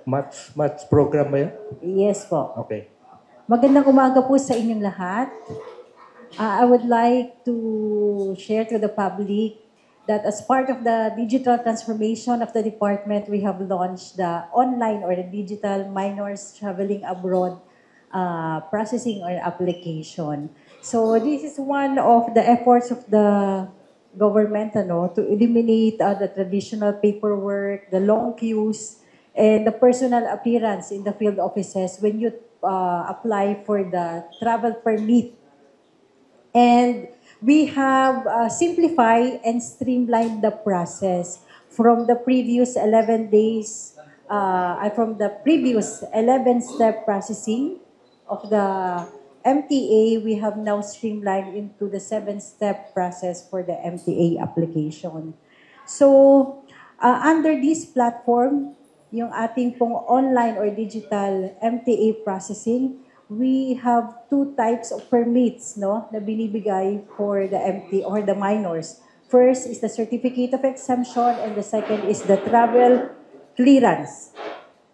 Match program ba yan? Yes po. Okay. Magandang umaga po sa inyong lahat. I would like to share to the public that as part of the digital transformation of the department, we have launched the online or the digital minors traveling abroad processing or application. So this is one of the efforts of the government to eliminate the traditional paperwork, the long queues, and the personal appearance in the field offices when you apply for the travel permit. And we have simplified and streamlined the process from the previous 11 days, from the previous 11-step processing of the MTA, we have now streamlined into the 7-step process for the MTA application. So, under this platform, yung ating pong online or digital MTA processing, we have two types of permits na binibigay for the MT or the minors. First is the certificate of exemption and the second is the travel clearance.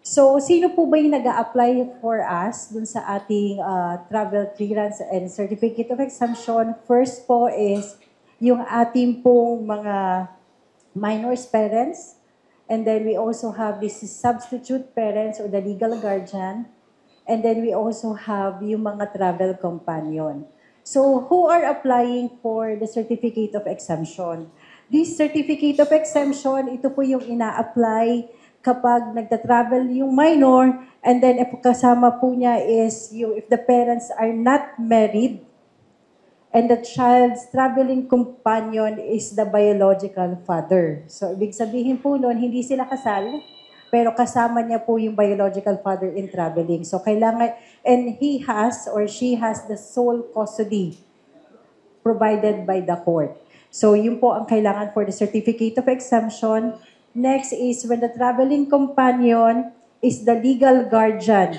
So, sino po ba yung nag-a-apply for us dun sa ating travel clearance and certificate of exemption? First po is yung ating pong mga minors parents, and then we also have this substitute parents or the legal guardian, and then we also have yung mga travel companion. So, who are applying for the certificate of exemption? This certificate of exemption, ito po yung ina-apply kapag nagta-travel yung minor, and then if kasama po niya is yung if the parents are not married, and the child's traveling companion is the biological father. So, ibig sabihin po nun, hindi sila kasal, pero kasama niya po yung biological father in traveling. So, kailangan, and he has or she has the sole custody provided by the court. So, yun po ang kailangan for the certificate of exemption. Next is when the traveling companion is the legal guardian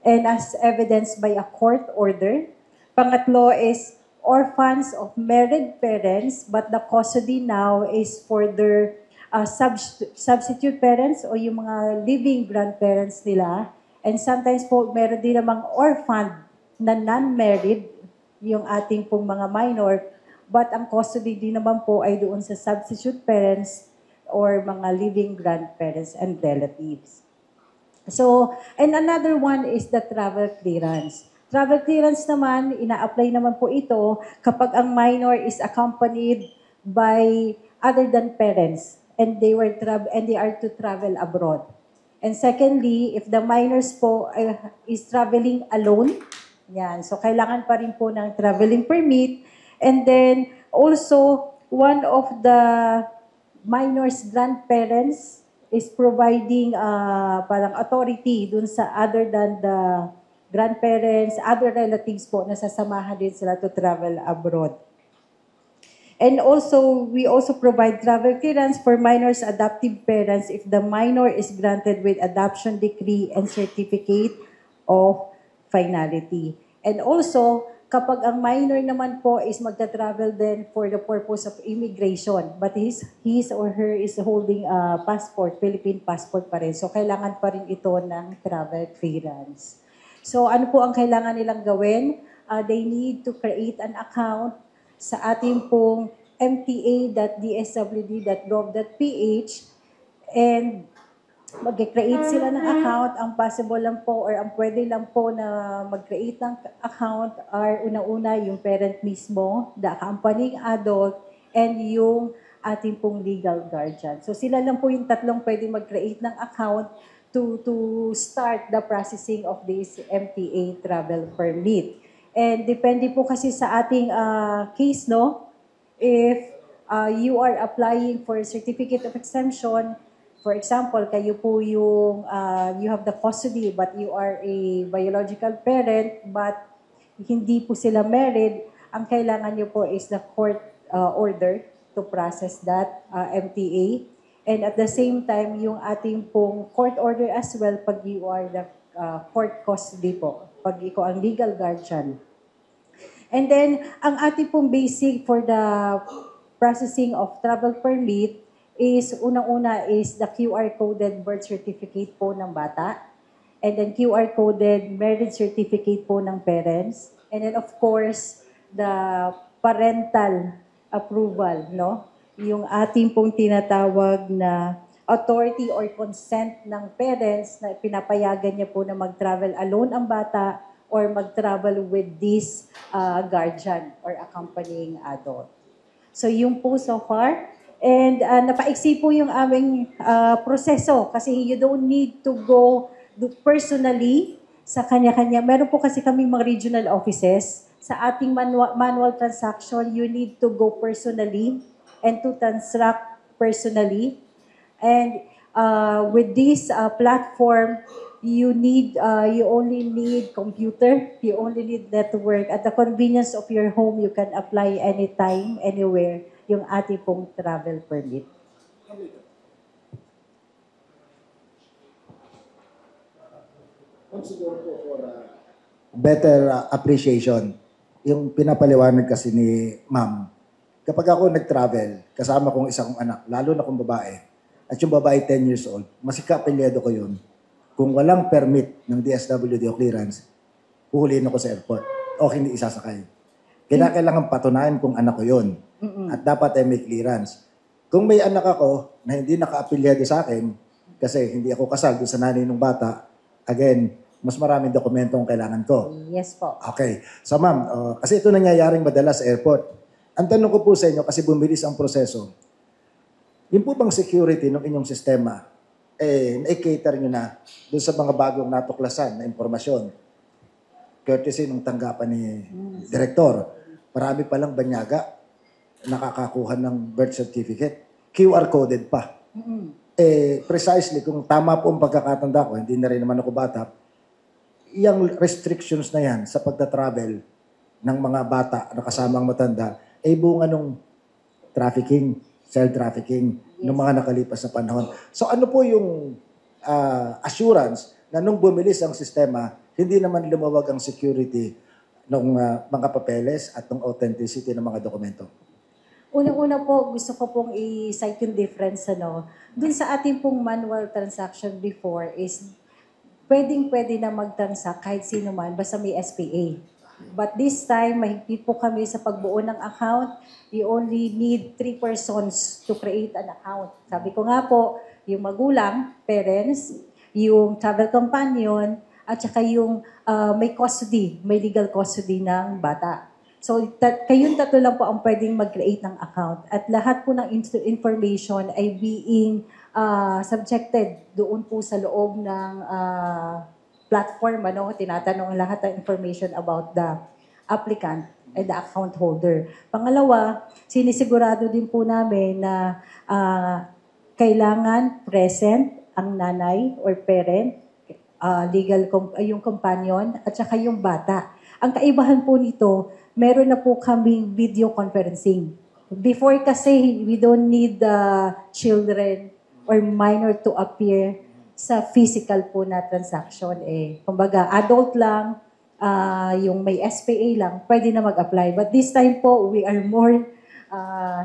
and as evidenced by a court order. Pangatlo is orphans of married parents, but the custody now is for their substitute parents o yung mga living grandparents nila. And sometimes po, meron din namang orphan na non-married, yung ating pong mga minor, but ang custody din naman po ay doon sa substitute parents or mga living grandparents and relatives. So, and another one is the travel clearance. Travel clearance naman, ina-apply naman po ito kapag ang minor is accompanied by other than parents and they are to travel abroad. And secondly, if the minors po is traveling alone, yan. So, kailangan pa rin po ng traveling permit. And then, also, one of the minors' grandparents is providing parang authority dun sa other than the grandparents, other relatives po na sasamahan din sila to travel abroad. And also, we also provide travel clearance for minors' adoptive parents if the minor is granted with adoption decree and certificate of finality. And also, kapag ang minor naman po is magta-travel din for the purpose of immigration, but his or her is holding a passport, Philippine passport pa rin. So, kailangan pa rin ito ng travel clearance. So, ano po ang kailangan nilang gawin? They need to create an account sa ating pong mta.dswd.gov.ph and mag-create sila ng account. Ang possible lang po or ang pwede lang po na mag-create ng account are una-una yung parent mismo, the accompanying adult, and yung ating pong legal guardian. So sila lang po yung tatlong pwede mag-create ng account to start the processing of this MTA travel permit. And depende po kasi sa ating case, if you are applying for a certificate of exemption, for example, kayo po yung, you have the custody but you are a biological parent but hindi po sila married, ang kailangan nyo po is the court order to process that MTA. And at the same time, yung ating pong court order as well pag you are the court custody po, pag ikaw ang legal guardian. And then, ang ating pong basic for the processing of travel permit is, unang-una is the QR-coded birth certificate po ng bata. And then QR-coded marriage certificate po ng parents. And then of course, the parental approval, no? Yung ating pong tinatawag na authority or consent ng parents na pinapayagan niya po na mag-travel alone ang bata or mag-travel with this guardian or accompanying adult. So yung po so far. And napaiksi po yung aming proseso kasi you don't need to go personally sa kanya-kanya. Meron po kasi kaming mga regional offices. Sa ating manual transaction, you need to go personally and to transact personally. And with this platform, you only need computer, you only need network. At the convenience of your home, you can apply anytime, anywhere, yung ating pong travel permit. Siguro po for better appreciation, yung pinapaliwanag kasi ni ma'am, kapag ako nag-travel, kasama kong isang anak, lalo na kung babae, at yung babae 10 years old, mas ika-apelyedo ko yun. Kung walang permit ng DSWD o clearance, huhulihin ako sa airport o hindi isasakay. Kailangan patunayan kung anak ko yun. At dapat ay may clearance. Kung may anak ako na hindi naka-apelyedo sa akin, kasi hindi ako kasal doon sa nanay ng bata, again, mas maraming dokumentong kailangan ko. Yes po. Okay. So ma'am, kasi ito nangyayaring madalas sa airport. Ang tanong ko po sa inyo, kasi bumilis ang proseso, yung po bang security ng inyong sistema, na-cater nyo na doon sa mga bagong natuklasan na impormasyon? Courtesy ng tanggapan ni Direktor. Marami palang banyaga nakakakuha ng birth certificate. QR-coded pa. Precisely, kung tama po ang pagkakatanda ko, hindi na rin naman ako bata, yung restrictions na yan sa pagta-travel ng mga bata na kasamang matanda, ay bunga nung trafficking, child trafficking, ng mga nakalipas na panahon. So ano po yung assurance na nung bumilis ang sistema, hindi naman lumawag ang security ng mga papeles at ng authenticity ng mga dokumento? Unang-una po, gusto ko pong i-cite yung difference, dun sa ating pong manual transaction before is pwede na mag-transact kahit sino man, basta may SPA. But this time, mahigpit po kami sa pagbuo ng account. You only need 3 persons to create an account. Sabi ko nga po, yung magulang, parents, yung travel companion, at saka yung may custody, may legal custody ng bata. So, kayong tatlo lang po ang pwedeng mag-create ng account. At lahat po ng information ay being subjected doon po sa loob ng platform. Tinatanong lahat ng information about the applicant and the account holder. Pangalawa, sinisigurado din po namin na kailangan present ang nanay or parent, yung companion, at saka yung bata. Ang kaibahan po nito, meron na po kaming video conferencing. Before kasi, we don't need the children or minor to appear sa physical po na transaction. Kumbaga, adult lang, yung may SPA lang, pwede na mag-apply. But this time po, we are more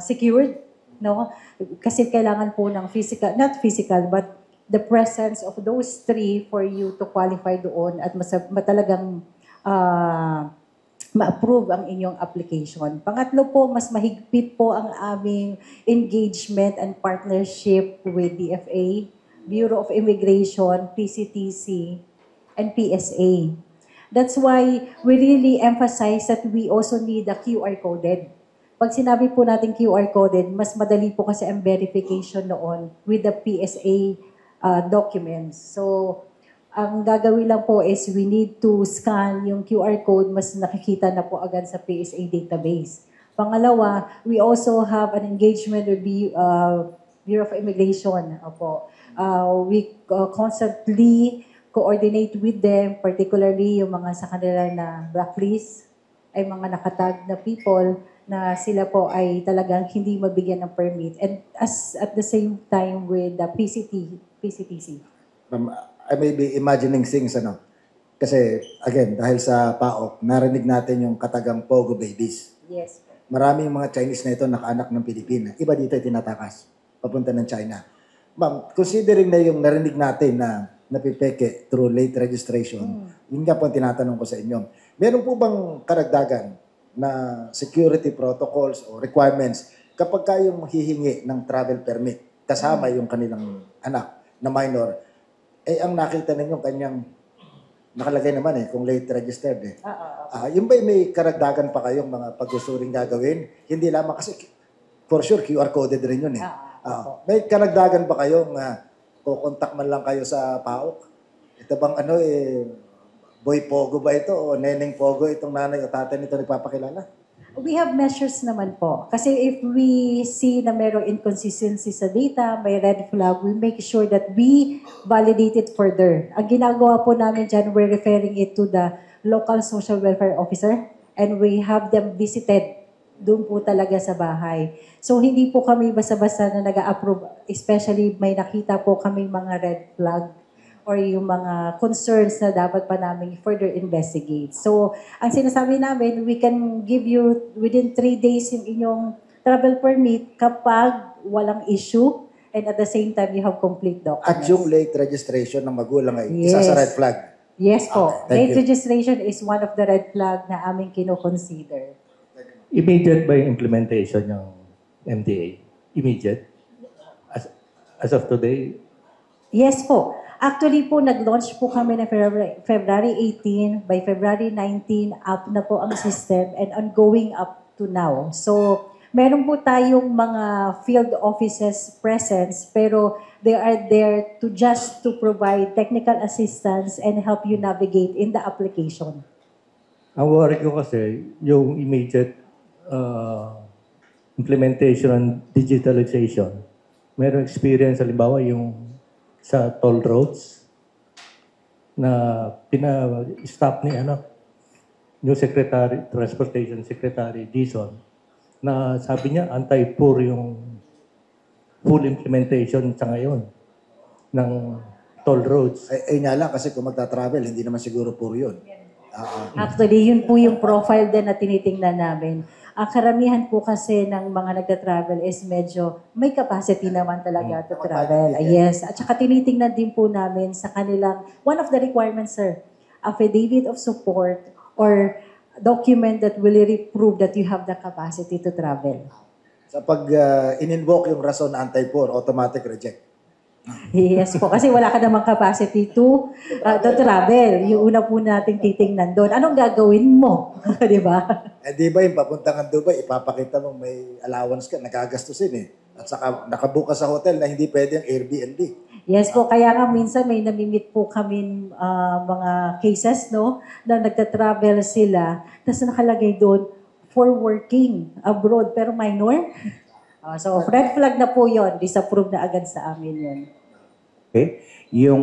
secured, no? Kasi kailangan po ng physical, not physical, but the presence of those 3 for you to qualify doon at talagang ma-approve ang inyong application. Pangatlo po, mas mahigpit po ang aming engagement and partnership with DFA, Bureau of Immigration, PCTC, and PSA. That's why we really emphasize that we also need a QR coded. Pag sinabi po natin QR coded, mas madali po kasi ang verification noon with the PSA documents. So, ang gagawin lang po is we need to scan yung QR code, mas nakikita na po agad sa PSA database. Pangalawa, we also have an engagement with the Bureau of Immigration. We constantly coordinate with them, particularly yung mga sa kanila na blacklist, ay mga nakatag na people na sila po ay talagang hindi mabigyan ng permit. And at the same time with the PCTC. I may be imagining things, Kasi, again, dahil sa PAOK, narinig natin yung katagang Pogo Babies. Yes. Maraming mga Chinese na ito nakaanak ng Pilipinas. Iba dito ay tinatakas. papunta ng China. Ma'am, considering na yung narinig natin na napipeke through late registration, yun nga po ang tinatanong ko sa inyo. Meron po bang karagdagan na security protocols o requirements kapag kayong hihingi ng travel permit kasama yung kanilang anak na minor, ang nakita ninyo kanyang nakalagay naman kung late registered yung ba may karagdagan pa kayong mga pagsusuring gagawin? Hindi lamang kasi for sure QR coded rin yun may karagdagan ba kayong kukontak man lang kayo sa PAOK? Ito bang boy pogo ba ito o neneng pogo itong nanay o tatay nito nagpapakilala? We have measures naman po. Kasi if we see na mayroong inconsistency sa data, may red flag, we make sure that we validate it further. Ang ginagawa po namin dyan, we're referring it to the local social welfare officer and we have them visited doon po talaga sa bahay. So, hindi po kami basta-basta na nag-approve, especially may nakita po kami mga red flag or yung mga concerns na dapat pa namin further investigate. So, ang sinasabi namin, we can give you within 3 days yung inyong travel permit kapag walang issue and at the same time, you have complete documents. At yung late registration ng magulang ay isa sa red flag? Yes po. Thank Late you. registration is one of the red flag na aming kino-consider. Immediate ba yung implementation ng MDA? Immediate? As of today? Yes po. Actually po, nag-launch po kami na February 18. By February 19, up na po ang system and ongoing up to now. So, meron po tayong mga field offices presence, pero they are there to just to provide technical assistance and help you navigate in the application. Ang worry ko kasi, yung immediate implementation and digitalization, meron experience, halimbawa yung sa toll roads na pina-stop ni new Secretary, Transportation Secretary Dizon na sabi niya anti-poor yung full implementation sa ngayon ng toll roads. Ay nga lang kasi kung magta-travel, hindi naman siguro puro yun. Actually, yun po yung profile din na tinitingnan namin. Ang karamihan po kasi ng mga nagta-travel is medyo may capacity naman talaga to travel. Yes. At saka tinitingnan din po namin sa kanilang, one of the requirements, sir, affidavit of support or document that will really prove that you have the capacity to travel. Sa pag in-invoke yung rason anti-poor, automatic reject. Yes po, kasi wala ka namang capacity to travel. Yung una po nating titingnan doon. Anong gagawin mo? Di ba? Di ba yung papunta ng Dubai, ipapakita mo may allowance ka, nagagastusin At saka nakabuka sa hotel na hindi pwede ang Airbnb. Yes po, kaya nga minsan may namimit po kami mga cases, no, na nagta-travel sila, tapos nakalagay doon for working abroad, pero minor. So, red flag na po yon, disapprove na agad sa amin yun. Okay? Yung,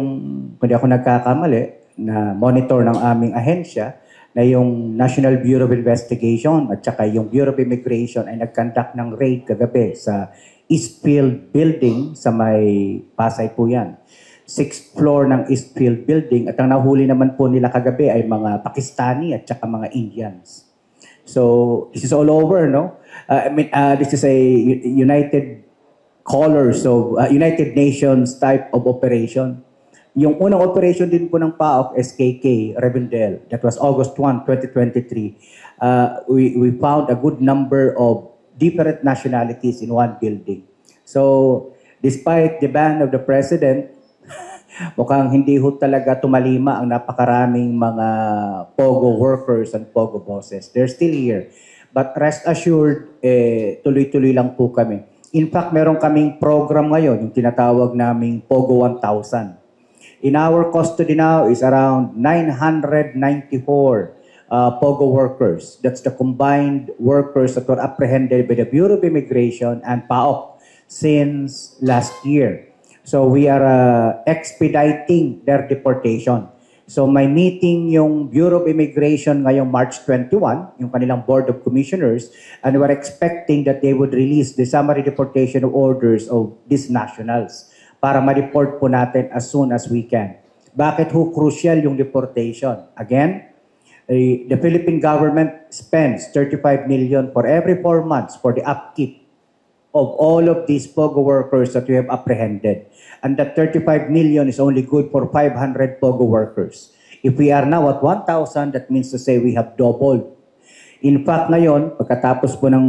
kung di ako nagkakamali, na monitor ng aming ahensya, na yung National Bureau of Investigation at saka yung Bureau of Immigration ay nag-conduct ng raid kagabi sa Eastfield Building sa may Pasay po yan. 6th floor ng Eastfield Building at ang nahuli naman po nila kagabi ay mga Pakistani at saka mga Indians. So, this is all over, no? This is a United Colors of United Nations type of operation. Yung unang operation din po ng PAOK, SKK, Revendell, that was August 1, 2023. We found a good number of different nationalities in one building. So, despite the ban of the President, mukhang hindi ho talaga tumalima ang napakaraming mga POGO workers and POGO bosses. They're still here. But rest assured, tuloy-tuloy lang po kami. In fact, meron kaming program ngayon, yung tinatawag naming POGO 1000. In our custody now is around 994 POGO workers. That's the combined workers that were apprehended by the Bureau of Immigration and PAOK since last year. So we are expediting their deportation. So may meeting yung Bureau of Immigration ngayong March 21, yung kanilang Board of Commissioners, and we're expecting that they would release the summary deportation orders of these nationals para ma-report po natin as soon as we can. Bakit ho crucial yung deportation? Again, the Philippine government spends 35 million for every 4 months for the upkeep of all of these POGO workers that we have apprehended. And that 35 million is only good for 500 POGO workers. If we are now at 1,000, that means to say we have doubled. In fact, ngayon, pagkatapos po ng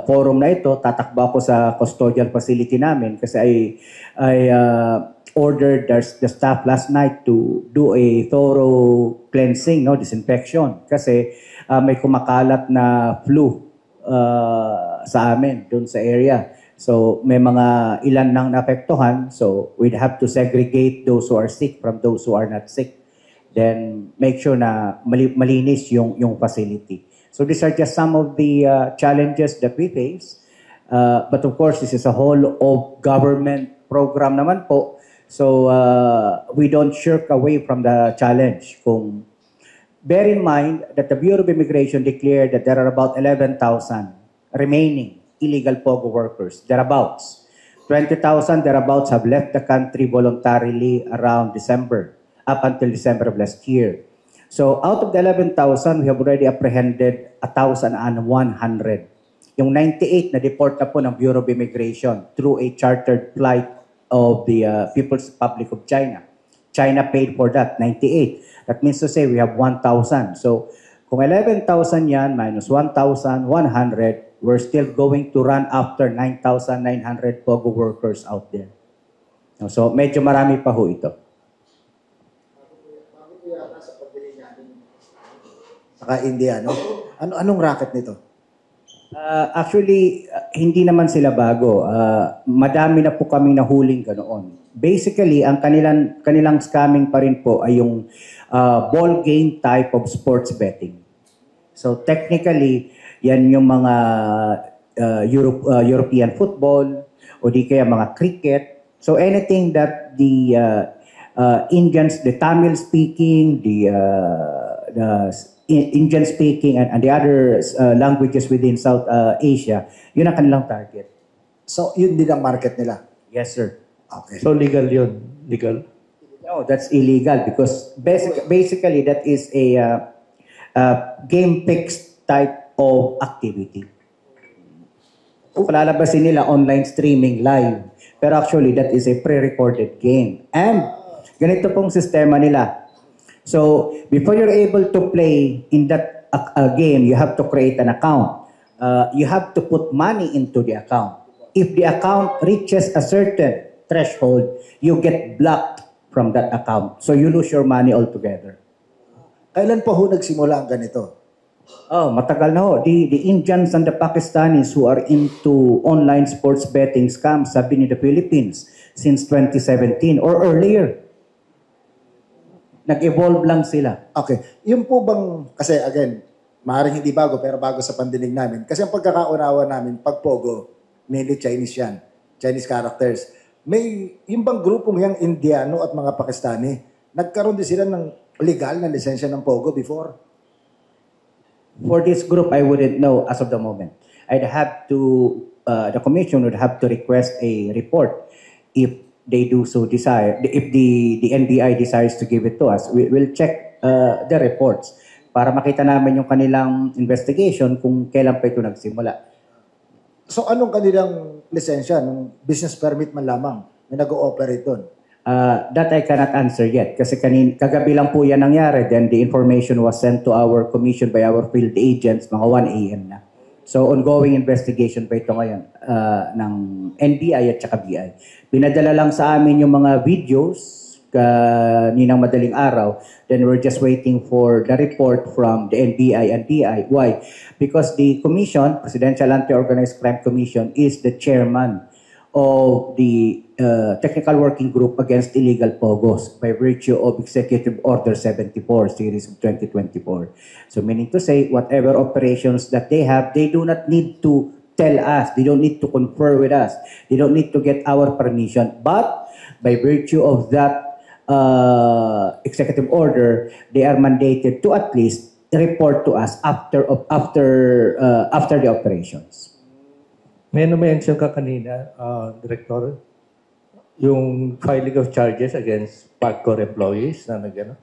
forum na ito, tatakbo ako sa custodial facility namin kasi I ordered the staff last night to do a thorough cleansing, no, disinfection. Kasi may kumakalat na flu sa amin, dun sa area. So, may mga ilan nang naapektuhan. So, we'd have to segregate those who are sick from those who are not sick. Then, make sure na malinis yung facility. So, these are just some of the challenges that we face. But of course, this is a whole of government program naman po. So, we don't shirk away from the challenge. Bear in mind that the Bureau of Immigration declared that there are about 11,000 remaining illegal POGO workers, thereabouts. 20,000 thereabouts have left the country voluntarily around December, up until December of last year. So, out of the 11,000, we have already apprehended 1,100. Yung 98 na deport na po ng Bureau of Immigration through a chartered flight of the People's Republic of China. China paid for that, 98. That means to say we have 1,000. So, kung 11,000 yan minus 1,100, we're still going to run after 9,900 POGO workers out there. So, medyo marami pa ho ito. Saka India, no? Anong racket nito? Actually, hindi naman sila bago. Madami na po kami nahuling ganoon. Basically, ang kanilang scamming pa rin po ay yung ball game type of sports betting. So technically, yan yung mga European football o di kaya mga cricket. So anything that the Indians, the Tamil speaking, the Indian speaking and the other languages within South Asia, yun ang kanilang target. So, yun din ang market nila? Yes, sir. Okay. So legal yun? Legal? No, that's illegal because basically that is a game picks type of activity. Palalabasin nila online streaming live. Pero actually, that is a pre-recorded game. And ganito pong sistema nila. So, before you're able to play in that game, you have to create an account. You have to put money into the account. If the account reaches a certain threshold, you get blocked from that account. So, you lose your money altogether. Kailan pa ho nagsimula ang ganito? Oh, matagal na ho. The Indians and the Pakistanis who are into online sports betting scams have been in the Philippines since 2017 or earlier. Nag-evolve lang sila. Okay. Yung po bang, kasi again, maaaring hindi bago, pero bago sa pandinig namin. Kasi ang pagkakaunawa namin, pag Pogo, mainly Chinese yan. Chinese characters. May, yung bang grupong yung Indiano at mga Pakistani, nagkaroon din sila ng legal na lisensya ng Pogo before? For this group, I wouldn't know as of the moment. I'd have to, the commission would have to request a report if they do so desire. If the NBI desires to give it to us, we'll check the reports para makita namin yung kanilang investigation kung kailan pa ito nagsimula. So anong kanilang lisensya? Nung business permit man lamang na nag-ooperate doon? That I cannot answer yet kasi kagabi lang po yan nangyari. Then the information was sent to our commission by our field agents mga 1 a.m. na. So ongoing investigation pa ito ngayon ng NBI at saka BI. Pinadala lang sa amin yung mga videos ninang madaling araw. Then we're just waiting for the report from the NBI and BI. Why? Because the commission, Presidential Anti-Organized Crime Commission, is the chairman of the Technical Working Group Against Illegal POGOs by virtue of Executive Order 74, Series of 2024. So meaning to say, whatever operations that they have, they do not need to tell us. They don't need to confer with us. They don't need to get our permission. But by virtue of that executive order, they are mandated to at least report to us after the operations. May na-mention ka kanina, Director, yung filing of charges against PAGCOR employees na nagano?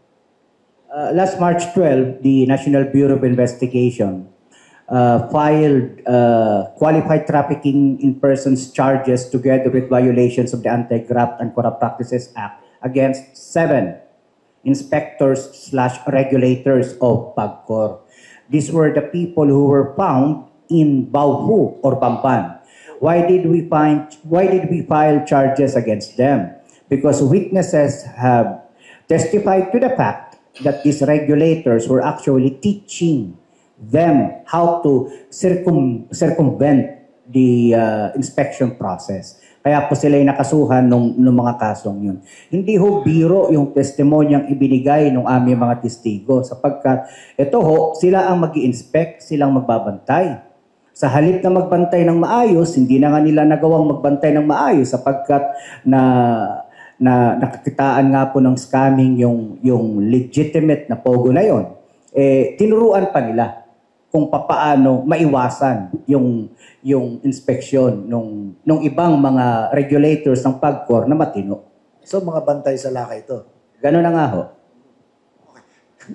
Last March 12, the National Bureau of Investigation filed qualified trafficking in persons charges together with violations of the Anti-Graft and Corrupt Practices Act against 7 inspectors/regulators of PAGCOR. These were the people who were found in Baofu or Bamban. Why did we file charges against them? Because witnesses have testified to the fact that these regulators were actually teaching them how to circumvent the inspection process. Kaya po sila ay nakasuhan nung mga kasong yun. Hindi ho biro yung testimonyang ibinigay ng aming mga testigo sapagkat ito ho, sila ang mag-i-inspect, silang magbabantay. Sa halip na magbantay ng maayos, hindi na nga nila nagawang magbantay ng maayos sapagkat nakakitaan nga po ng scamming yung legitimate na pogo na yon. Tinuruan pa nila kung papaano maiwasan yung inspection nung ibang mga regulators ng PAGCOR na matino. So mga bantay sa lakay ito. Gano'n na nga ho.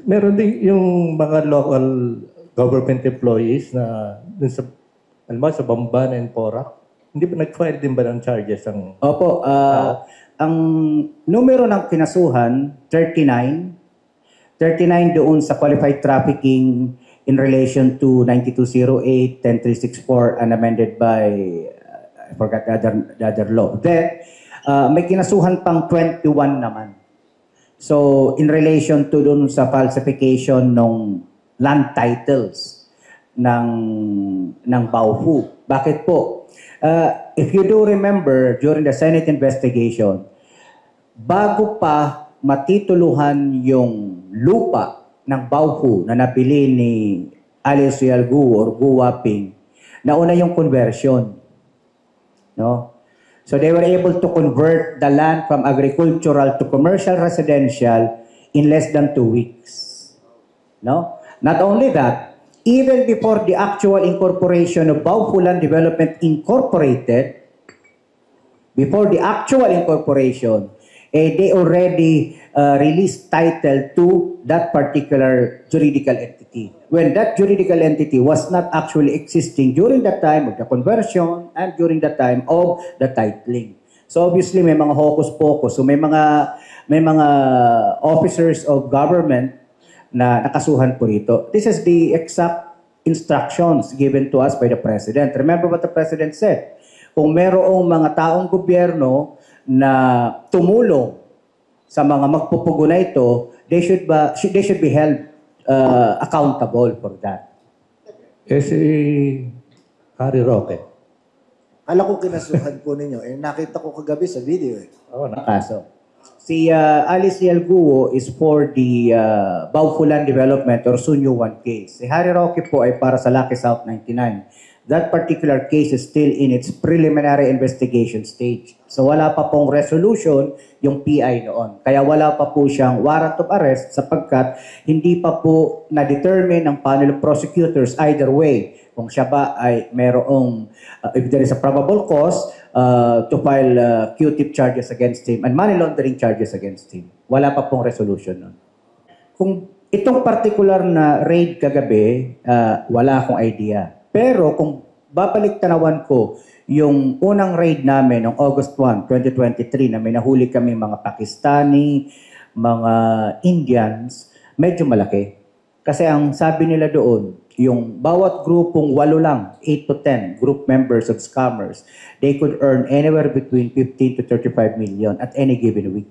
Meron din yung mga local government employees na dun sa, alam mo, sa Bamban and Porac. Hindi ba nag-file din ba ng charges ang... Opo, ang numero ng kinasuhan, 39 doon sa qualified trafficking in relation to 9208, 10364, and amended by, I forgot the other law. Then, may kinasuhan pang 21 naman. So, in relation to dun sa falsification ng land titles ng Baofu. Bakit po? If you do remember, during the Senate investigation, bago pa matituluhan yung lupa ng Baofu na nabili ni Alice Rial Guo or Guo Waping, nauna yung conversion. No? So they were able to convert the land from agricultural to commercial residential in less than 2 weeks. No? Not only that, even before the actual incorporation of Baofu Land Development Incorporated, they already released title to that particular juridical entity. When that juridical entity was not actually existing during the time of the conversion and during the time of the titling. So obviously may mga hocus-pocus. So may mga officers of government na nakasuhan po rito. This is the exact instructions given to us by the President. Remember what the President said? Kung merong mga taong gobyerno na tumulong sa mga magpupugo na ito, they should be held accountable for that. Si Harry Roque. Kala ko kinasuhan po ninyo. Nakita ko kagabi sa video eh. Oo, Kaso, si Alice Rial Guo is for the Baofu Land Development or Sunyo 1 case. Si Harry Roque po ay para sa Lucky South 99. That particular case is still in its preliminary investigation stage. So wala pa pong resolution yung PI noon. Kaya wala pa po siyang warrant of arrest sapagkat hindi pa po na-determine ng panel of prosecutors either way. Kung siya ba ay merong, if there is a probable cause to file Q-tip charges against him and money laundering charges against him. Wala pa pong resolution noon. Kung itong particular na raid kagabi, wala akong idea. Pero kung babalik tanawan ko yung unang raid namin noong August 1, 2023 na may nahuli kami mga Pakistani, mga Indians, medyo malaki. Kasi ang sabi nila doon, yung bawat grupong 8 lang, 8 to 10 group members of scammers, they could earn anywhere between 15 to 35 million at any given week.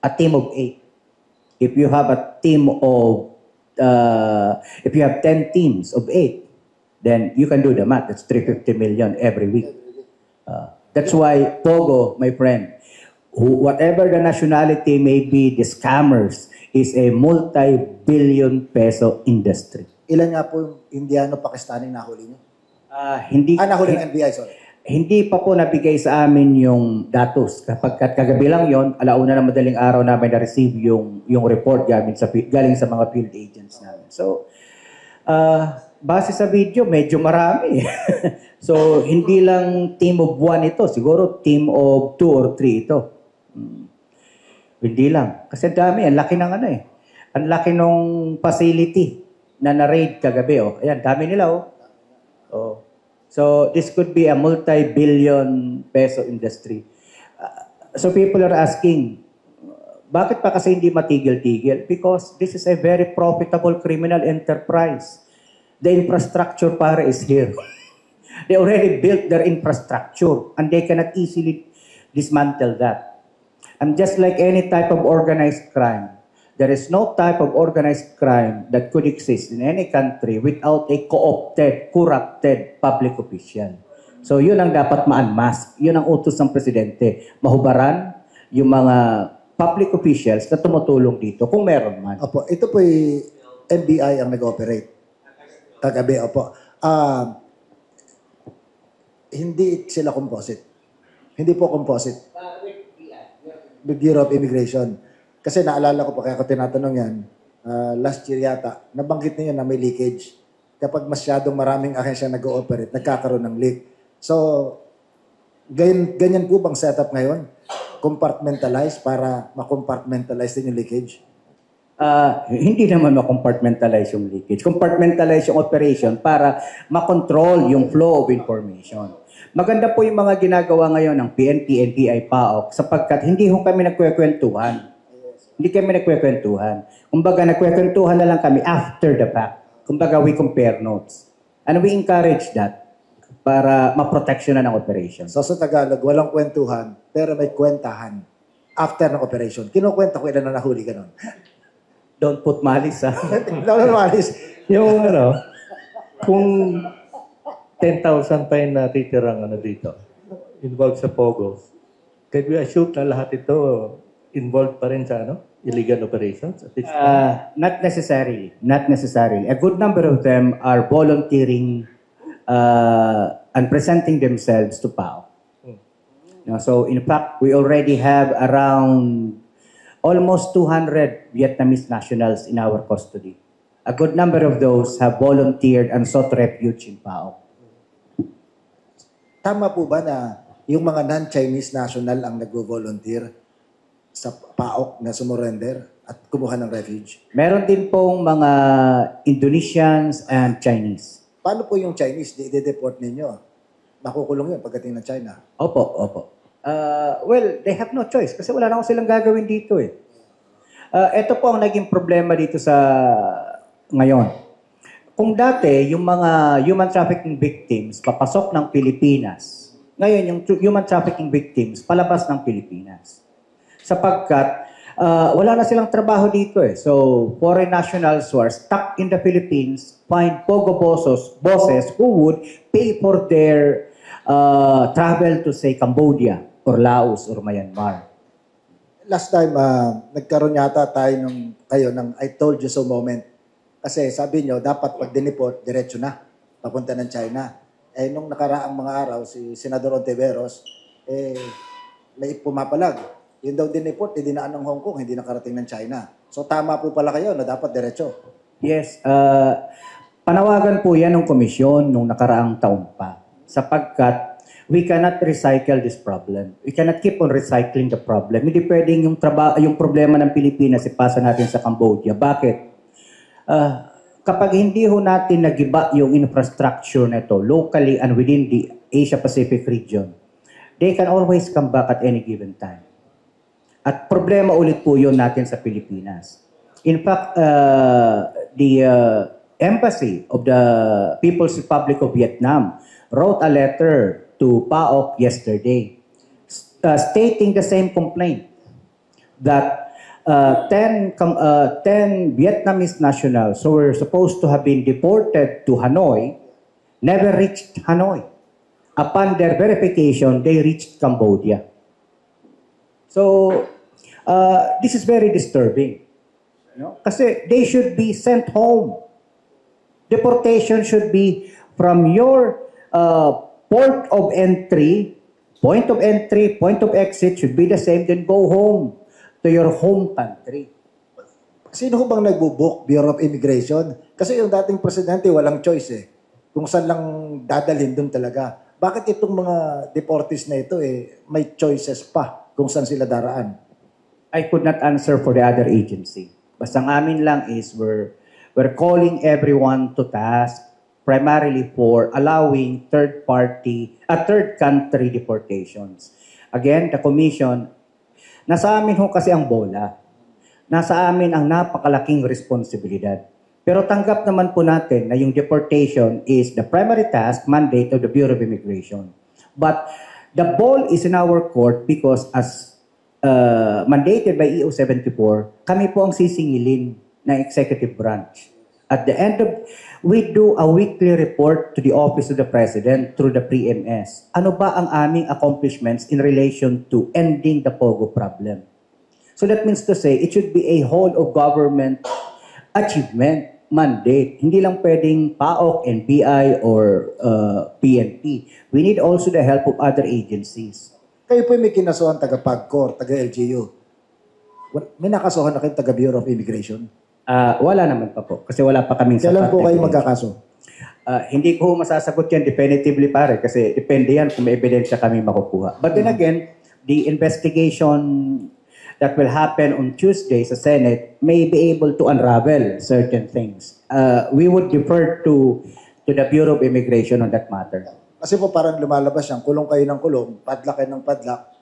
A team of 8. If you have a team of, if you have 10 teams of 8, then you can do the math. That's 350 million every week. That's why Pogo, my friend, whatever the nationality may be, the scammers is a multi-billion peso industry. Ilan nga po yung Indiano-Pakistani nahuli nyo? Nahuli ng NBI, sorry. Hindi pa po nabigay sa amin yung datos. Kapag kagabi lang yon, alauna na madaling araw namin na-receive yung report galing sa mga field agents namin. So, base sa video, medyo marami. So, hindi lang team of 1 ito. Siguro team of 2 or 3 ito. Hindi lang. Kasi dami. Ang laki ng Ang laki ng facility na na-raid kagabi. Oh. Ayan, dami nila. Oh. Oh. So, this could be a multi-billion peso industry. So, people are asking, bakit pa kasi hindi matigil-tigil? Because this is a very profitable criminal enterprise. The infrastructure para is here. They already built their infrastructure and they cannot easily dismantle that. And just like any type of organized crime, there is no type of organized crime that could exist in any country without a co-opted, corrupted public official. So yun ang dapat ma-unmask. Yun ang utos ng presidente. Mahubaran yung mga public officials na tumutulong dito, kung meron man. Opo, ito po yung NBI ang nag-operate. Kagabi, opo. Hindi sila composite. Hindi po composite. With Bureau of Immigration. Kasi naalala ko po, kaya ko tinatanong yan, last year yata, nabanggit niyo na may leakage. Kapag masyadong maraming ahensya nag-ooperate, nagkakaroon ng leak. So, ganyan po bang setup ngayon? Compartmentalize para ma-compartmentalize din yung leakage? Hindi naman ma-compartmentalize yung leakage. Compartmentalize yung operation para ma-control yung flow of information. Maganda po yung mga ginagawa ngayon ng PNP, NBI, PAOK sapagkat hindi ho kami nagkwekwentuhan. Hindi kami nagkwekwentuhan. Kumbaga, nagkwekwentuhan na lang kami after the fact. Kumbaga, we compare notes. And we encourage that para ma-protection na ng operation. So sa Tagalog, walang kwentuhan, pero may kwentahan after ng operation. Kinukwenta ko ilan na nahuli ganun. Don't put malice, ha? Lalo Maris, Yung kung 10,000 pa yung natitirang dito, involved sa POGO, can we assume na lahat ito involved pa rin sa illegal operations? At least, Not necessarily. Not necessarily. A good number of them are volunteering and presenting themselves to PAO. So, in fact, we already have around almost 200 Vietnamese nationals in our custody. A good number of those have volunteered and sought refuge in PAO. tama po ba na yung mga non-Chinese national ang nag-volunteer sa PAOK na sumurrender at kumuha ng refuge? Meron din pong mga Indonesians and Chinese. Paano po yung Chinese? Di-deport ninyo? Makukulong yun pagdating ng China. Opo. Well, they have no choice kasi wala na akong silang gagawin dito eh. Ito po ang naging problema dito sa ngayon. Kung dati, yung mga human trafficking victims papasok ng Pilipinas, ngayon yung human trafficking victims palabas ng Pilipinas. Sapagkat wala na silang trabaho dito eh. So, foreign nationals who are stuck in the Philippines find pogo bosses who would pay for their travel to say Cambodia or Laos or Myanmar. Last time, nagkaroon yata tayo kayo ng I told you so moment. Kasi sabi nyo, dapat pag diniport, diretso na, papunta ng China. Eh, nung nakaraang mga araw, si Senador Ontiveros, may pumapalag. Yun daw diniport, dinaan ng Hong Kong, hindi nakarating ng China. So tama po pala kayo na dapat diretso. Yes, panawagan po yan ng komisyon nung nakaraang taon pa. Sapagkat we cannot recycle this problem. We cannot keep on recycling the problem. Hindi pwedeng yung problema ng Pilipinas ipasa natin sa Cambodia. Bakit? Kapag hindi ho natin nagiba yung infrastructure nito locally and within the Asia-Pacific region, they can always come back at any given time. At problema ulit po yun natin sa Pilipinas. In fact, the Embassy of the People's Republic of Vietnam wrote a letter to PAOK yesterday stating the same complaint that 10 Vietnamese nationals who were supposed to have been deported to Hanoi never reached Hanoi. Upon their verification, they reached Cambodia. So, this is very disturbing. Kasi they should be sent home. Deportation should be from your point of entry, point of exit should be the same, then go home to your home country. Sino ho bang nagbubook? Bureau of Immigration? Kasi yung dating presidente, walang choice eh. Kung saan lang dadalhin doon talaga. Bakit itong mga deportees na ito may choices pa kung saan sila daraan? I could not answer for the other agency. Basta ang amin lang is We're calling everyone to task primarily for allowing third country deportations. Again, the Commission, nasa amin ho kasi ang bola. Nasa amin ang napakalaking responsibilidad. Pero tanggap naman po natin na yung deportation is the primary task mandate of the Bureau of Immigration. But the ball is in our court because as mandated by EO 74, kami po ang sisingilin ng executive branch. At the end of, we do a weekly report to the Office of the President through the pre-MS. Ano ba ang aming accomplishments in relation to ending the POGO problem? So that means to say, it should be a whole of government achievement, mandate. Hindi lang pwedeng PAOK, NBI, or PNP. We need also the help of other agencies. Kayo po may kinasuhan taga-PAGCOR, taga-LGU. May nakasuhan na kayo taga-Bureau of Immigration? Wala naman pa po, kasi wala pa kaming Kailan po kayo evidence. magkakaso? Hindi ko masasagot yan definitively pare, kasi depende yan kung may ebidensya kami makukuha. But then again, the investigation that will happen on Tuesday sa Senate may be able to unravel certain things. We would defer to the Bureau of Immigration on that matter. Kasi po parang lumalabas yan, kulong kayo ng kulong, padlak kayo ng padlak,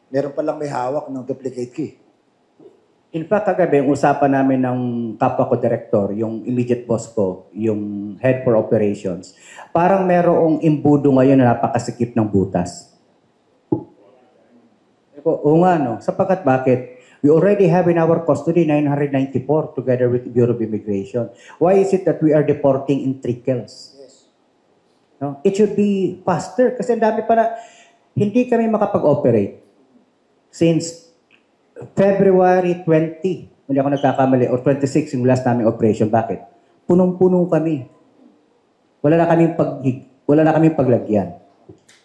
meron palang may hawak ng duplicate key. In fact, kagabi, ang usapan namin ng kapwa ko director, yung immediate boss ko, yung head for operations, parang merong imbudo ngayon na napakasikip ng butas. Oo nga, no? Sapagkat bakit? We already have in our custody 994 together with the Bureau of Immigration. Why is it that we are deporting in trickles? No? It should be faster kasi ang dami para hindi kami makapag-operate since February 20, hindi ako nagkakamali, or 26 yung last naming operation. Bakit? Punong-puno kami. Wala na kaming paglagyan.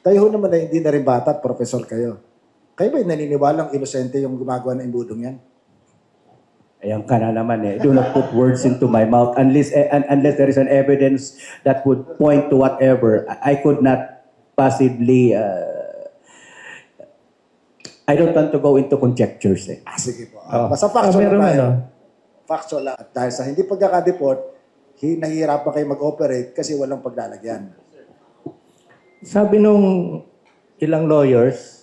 Tayo ho naman na hindi na rin bata at professor kayo. Kayo ba naniniwalang inosente yung gumagawa ng imbudong yan? Ayan ka na naman eh. Do not put words into my mouth unless there is an evidence that would point to whatever. I could not possibly... I don't want to go into conjectures eh. Sige po. Oh. Basta factual Meron na tayo. ano? Factual lang. Dahil sa hindi pagkakadeport, nahihirapan kayo mag-operate kasi walang paglalagyan. Sabi nung ilang lawyers,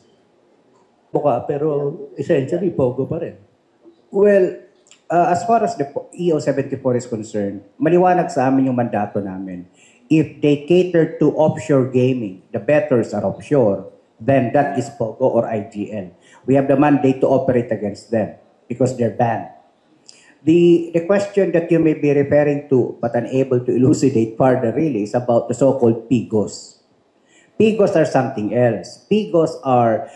buka, pero essentially, POGO pa rin. Well, as far as the EO 74 is concerned, maliwanag sa amin yung mandato namin. If they cater to offshore gaming, the bettors are offshore, then that is POGO or IGL. We have the mandate to operate against them because they're banned. The question that you may be referring to but unable to elucidate further really is about the so-called PIGOs. PIGOs are something else. PIGOs are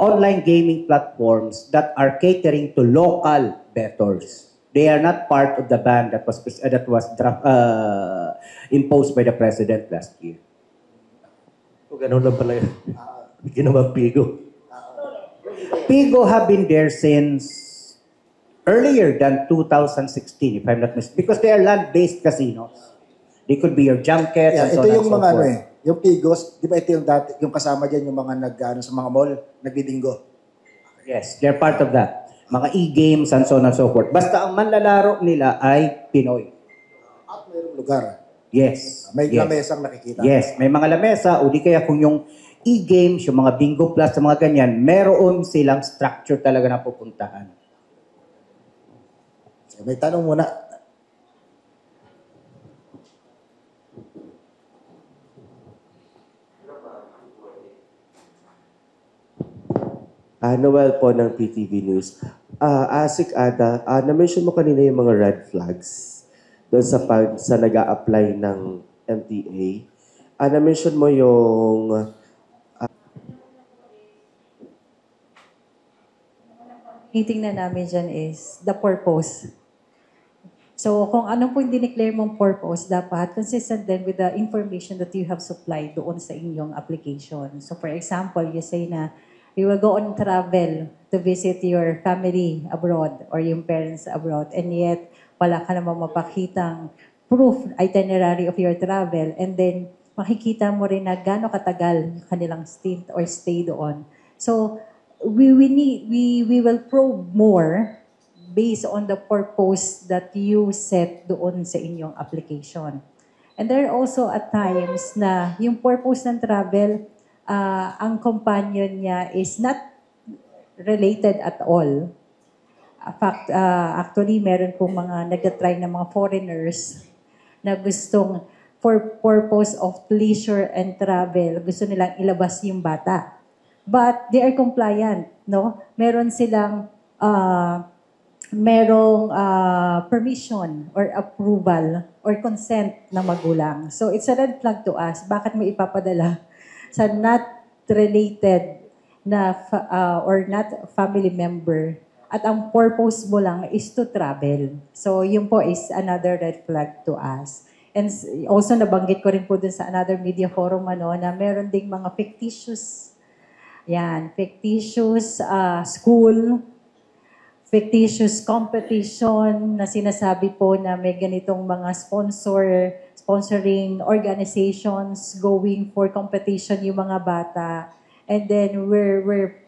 online gaming platforms that are catering to local bettors. They are not part of the ban that was imposed by the President last year. Kung ganun lang pala yun. Ginawang PIGO. PIGO have been there since earlier than 2016, if I'm not mistaken, because they are land-based casinos. They could be your junkets and so ito on and yung so mga forth. yung Pigos, di ba ito yung dati, yung kasama dyan yung mga sa mga mall, nagbibingo. Yes, they're part of that. Mga e-games and so on and so forth. Basta ang manlalaro nila ay Pinoy. At mayroong lugar. Yes. May yes. lamesang nakikita. Yes, may mga lamesa o di kaya kung yung e-games, yung mga bingo plus, mga ganyan, meron silang structure talaga na pupuntahan. May tanong muna. Noel po ng PTV News. Asik Ada, na-mention mo kanina yung mga red flags doon sa nag-a-apply ng MTA. Na-mention mo yung Hitingnan namin dyan is the purpose. So, kung ano po yung dineclare mong purpose, dapat consistent din with the information that you have supplied doon sa inyong application. So, for example, you say na you will go on travel to visit your family abroad or yung parents abroad, and yet wala ka namang mapakitang proof itinerary of your travel, and then makikita mo rin na gaano katagal yung kanilang stint or stay doon. So, we will probe more based on the purpose that you set doon sa inyong application. And there are also at times na yung purpose ng travel, ang companion niya is not related at all. Actually, meron pong mga nag-try ng mga foreigners na gustong for purpose of leisure and travel, gusto nilang ilabas yung bata. But they are compliant, no? Meron silang merong permission or approval or consent ng magulang. So it's a red flag to us. Bakit mo ipapadala sa not related na or not family member at ang purpose mo lang is to travel. So yun po is another red flag to us. And also nabanggit ko rin po dun sa another media forum na meron ding mga fictitious school, fictitious competition na sinasabi po na may ganitong mga sponsoring organizations going for competition yung mga bata. And then we're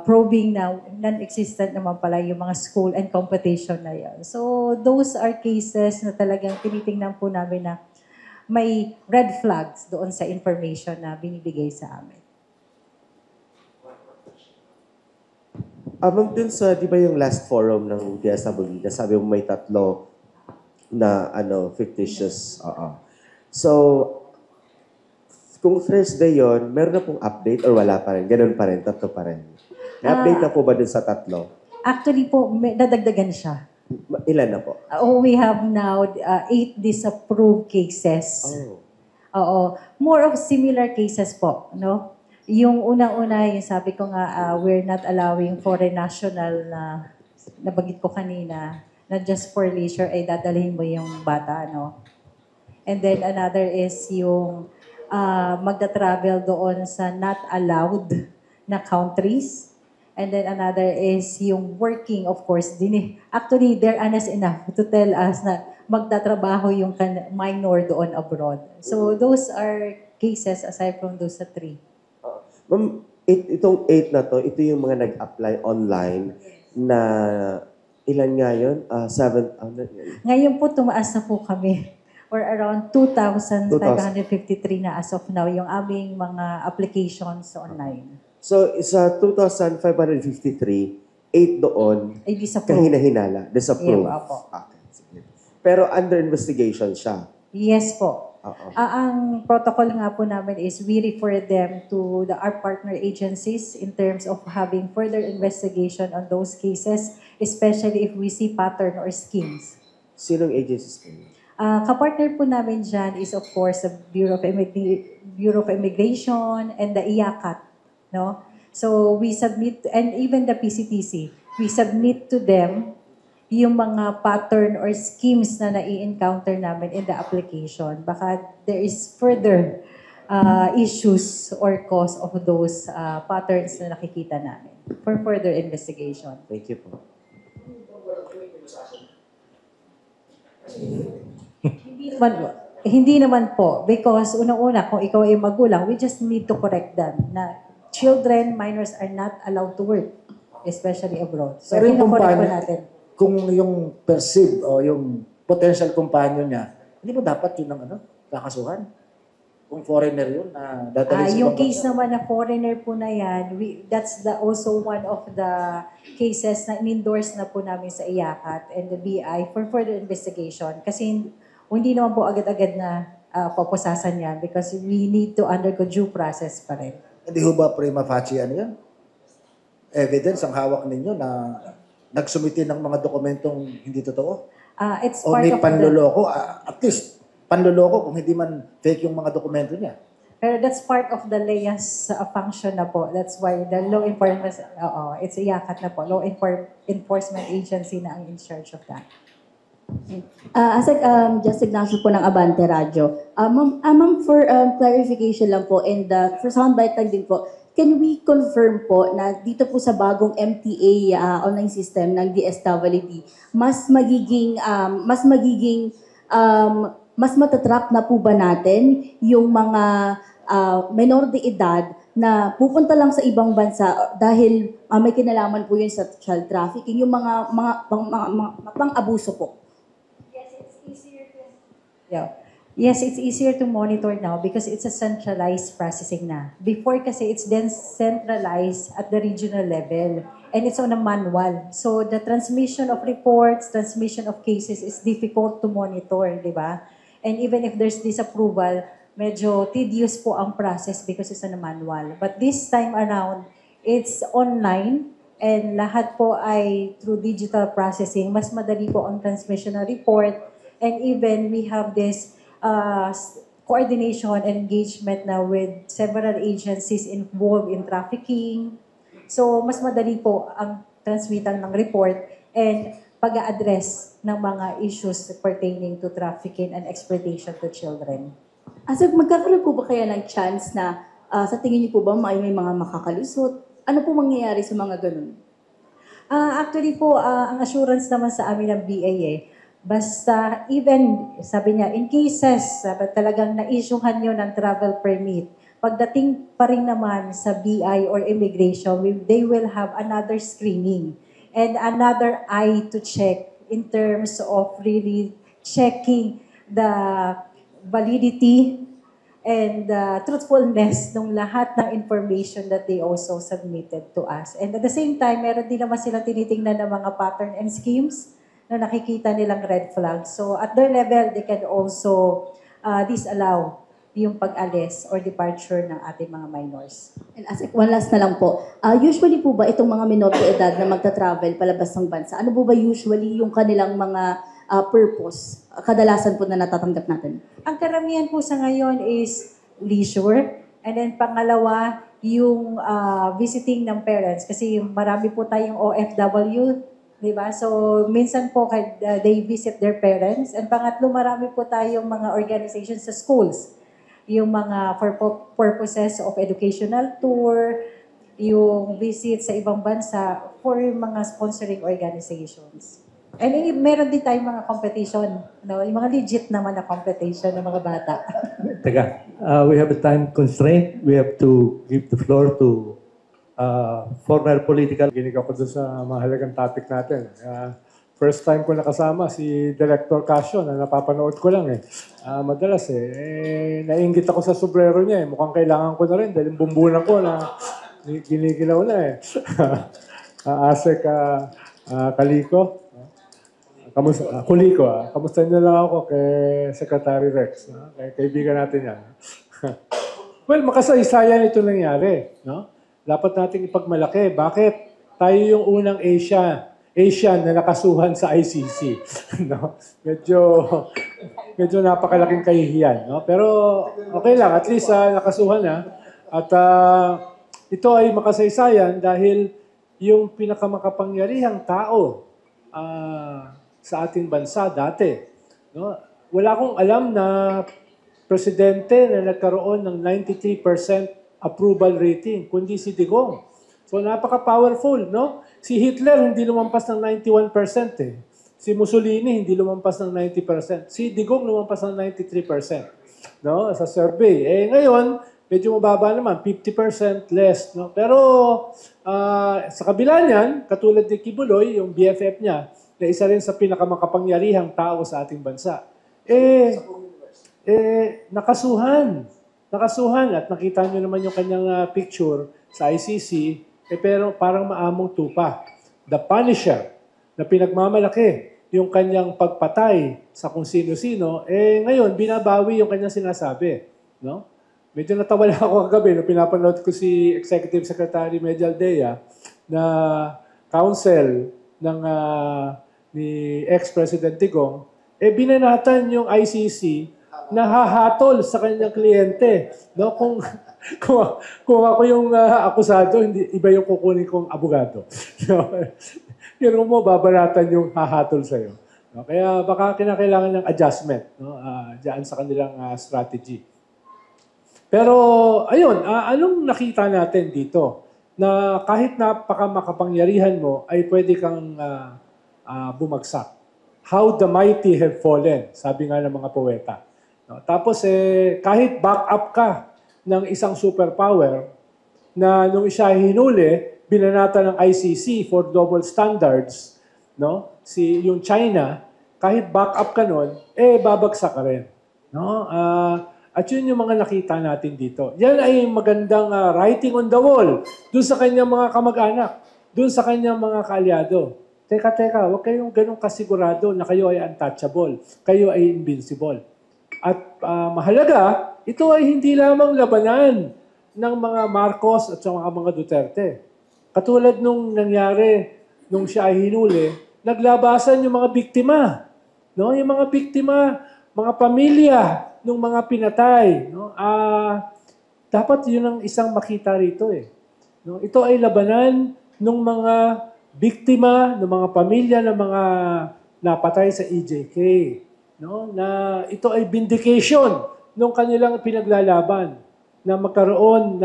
probing na non-existent naman pala yung mga school and competition na yan. So those are cases na talagang tinitingnan po namin na may red flags doon sa information na binibigay sa amin. Ma'am, dun sa, di ba yung last forum ng DSWD, sabi mo may 3 na fictitious. So, kung Thursday yon, meron na pong update or wala pa rin? Ganun pa rin, 3 pa rin. May update na po ba dun sa 3? Actually po, nadagdagan siya. Ilan na po? We have now 8 disapproved cases. Oh. Oo. More of similar cases po, no? Yung unang-una, yung sabi ko nga, we're not allowing foreign national na nabagit ko kanina, na just for leisure, ay dadalhin mo yung bata, no? And then another is yung magta-travel doon sa not allowed na countries. And then another is yung working, of course. Actually, they're honest enough to tell us na magtatrabaho yung minor doon abroad. So those are cases aside from those sa 3. Ma'am, itong 8 na to, ito yung mga nag-apply online na ilan nga yun? 7? Ngayon po, tumaas na po kami. Or around 2,553 na as of now yung aming mga applications online. So, sa 2,553, 8 doon, Ay, disapprove. kahina-hinala, disapproved. Yeah, opo. Okay, sige. Pero under investigation siya. Yes po. Oo. Ang protocol nga po namin is we refer them to our partner agencies in terms of having further investigation on those cases, especially if we see pattern or schemes. Sinong agencies kayo? Kapartner po namin dyan is of course the Bureau of Immigration and the IACAT. No? So we submit, and even the PCTC, we submit to them yung mga pattern or schemes na nai-encounter namin in the application. Baka there is further issues or cause of those patterns na nakikita namin for further investigation. Thank you po. Hindi naman po. Because unang-una, kung ikaw ay magulang, we just need to correct them na children, minors are not allowed to work, especially abroad. So, Pero yung kinakorek po companion, natin. kung yung perceived o yung potential companion niya, hindi mo dapat yun ang kakasuhan? Kung foreigner yun, na dadalhin sa Yung ibang case bansa. naman na foreigner po na yan, that's also one of the cases na in-endorse na po namin sa IACAT and the BI for further investigation. Kasi hindi naman po agad-agad na papusasan yan because we need to undergo due process pa rin. Hindi ho ba prima facie yan? Evidence ang hawak ninyo na nagsumiti ng mga dokumentong hindi totoo? It's O part may of the... panloloko? At least, panloloko kung hindi man fake yung mga dokumento niya. Pero that's part of the LEA's function na po. That's why the law enforcement, it's IACAT na po. Law enforcement agency na ang in charge of that. Just Ignacio po ng Abante Radio. Ma'am, for clarification lang po and for soundbite lang din po, can we confirm po na dito po sa bagong MTA online system ng DSWD, mas matatrack na po ba natin yung mga menor de edad na pupunta lang sa ibang bansa dahil may kinalaman po yun sa child trafficking, yung mga pang-abuso po. Yeah. Yes, it's easier to monitor now because it's a centralized processing na. Before kasi it's then centralized at the regional level and it's on a manual. So the transmission of reports, transmission of cases is difficult to monitor, di ba? And even if there's disapproval, medyo tedious po ang process because it's on a manual. But this time around, it's online and lahat po ay through digital processing. Mas madali po ang transmission ng report. And even we have this coordination and engagement na with several agencies involved in trafficking. So, mas madali po ang transmitan ng report and pag-a-address ng mga issues pertaining to trafficking and exploitation to children. So, magkakaroon po ba kaya ng chance na sa tingin niyo po ba may mga makakalusot? Ano po mangyayari sa mga ganun? Actually po, ang assurance naman sa amin ng BA basta even, sabi niya, in cases talagang na-issuehan nyo ng travel permit, pagdating pa rin naman sa BI or immigration, they will have another screening and another eye to check in terms of really checking the validity and truthfulness ng lahat ng information that they also submitted to us. And at the same time, meron din naman sila tinitingnan ng mga pattern and schemes na nakikita nilang red flags. So at their level, they can also disallow yung pag-alis or departure ng ating mga minors. And as one last na lang po, usually po ba itong mga minor de edad na magta-travel palabas ng bansa, ano po ba usually yung kanilang mga purpose, kadalasan po na natatanggap natin? Ang karamihan po sa ngayon is leisure. And then pangalawa, yung visiting ng parents. Kasi marami po tayong OFW, di ba? So, minsan po they visit their parents. And pangatlo, marami po tayong mga organizations sa schools. Yung mga for purposes of educational tour, yung visit sa ibang bansa for mga sponsoring organizations. And meron din tayong mga competition, no? Yung mga legit naman na competition ng mga bata. Teka, we have a time constraint. We have to give the floor to former political. Ginig ako doon sa mahalagang topic natin. First time ko nakasama si Director Casio na napapanood ko lang eh. Madalas nainggit ako sa sombrero niya eh. Mukhang kailangan ko na rin dahil bumbunan ko na ginigilaw na eh. Asek Kaliko. Kuliko. Kamusta niyo lang ako kay Secretary Rex. Kay kaibigan natin yan. Well, makasaysayan ito nangyari. No? Dapat nating ipagmalaki. Bakit? Tayo yung unang Asian na nakasuhan sa ICC. No? Medyo napakalaking kahihiyan. No? Pero okay lang. At least nakasuhan na. At ito ay makasaysayan dahil yung pinakamakapangyarihang tao sa ating bansa dati. No? Wala akong alam na presidente na nagkaroon ng 93% approval rating, kundi si Digong. So napaka-powerful, no? Si Hitler hindi lumampas ng 91% eh. Si Mussolini hindi lumampas ng 90%. Si Digong lumampas ng 93%, no? Sa survey. Ngayon, medyo mababa naman, 50% less, no? Pero sa kabila niyan, katulad ni Kibuloy, yung BFF niya, na isa rin sa pinakamakapangyarihang tao sa ating bansa. Nakasuhan at nakita nyo naman yung kanyang picture sa ICC, pero parang maamong tupa. The Punisher, na pinagmamalaki yung kanyang pagpatay sa kung sino-sino, ngayon, binabawi yung kanyang sinasabi. No? Medyo natawa lang ako kagabi na pinapanood ko si Executive Secretary Medialdea na counsel ng ni ex-President Digong, binanatan yung ICC na hahatol sa kanyang kliyente. No? Kung ako yung akusado, hindi, iba yung kukunin kong abogado. No? Yun mo, babaratan yung hahatol sa'yo. No? Kaya baka kinakailangan ng adjustment, no? Diyan sa kanilang strategy. Pero, ayun, anong nakita natin dito? Na kahit napakamakapangyarihan mo, ay pwede kang bumagsak. How the mighty have fallen, sabi nga ng mga poeta. No? Tapos, kahit back up ka ng isang superpower, na nung siya hinuli, binanata ng ICC for double standards, no? Yung China, kahit back up ka nun, babagsak ka rin. No? At yun yung mga nakita natin dito. Yan ay magandang writing on the wall dun sa kanyang mga kamag-anak, dun sa kanyang mga kaalyado. Teka, huwag kayong ganun kasigurado na kayo ay untouchable, kayo ay invincible. At mahalaga, ito ay hindi lamang labanan ng mga Marcos at sa mga Duterte. Katulad nung nangyari, nung siya ay hinuli, naglabasan yung mga biktima. No? Yung mga biktima, mga pamilya ng mga pinatay. No? Dapat yun ang isang makita rito. No? Ito ay labanan ng mga biktima, ng mga pamilya ng mga napatay sa EJK. No? Na ito ay vindication ng kanilang pinaglalaban na magkaroon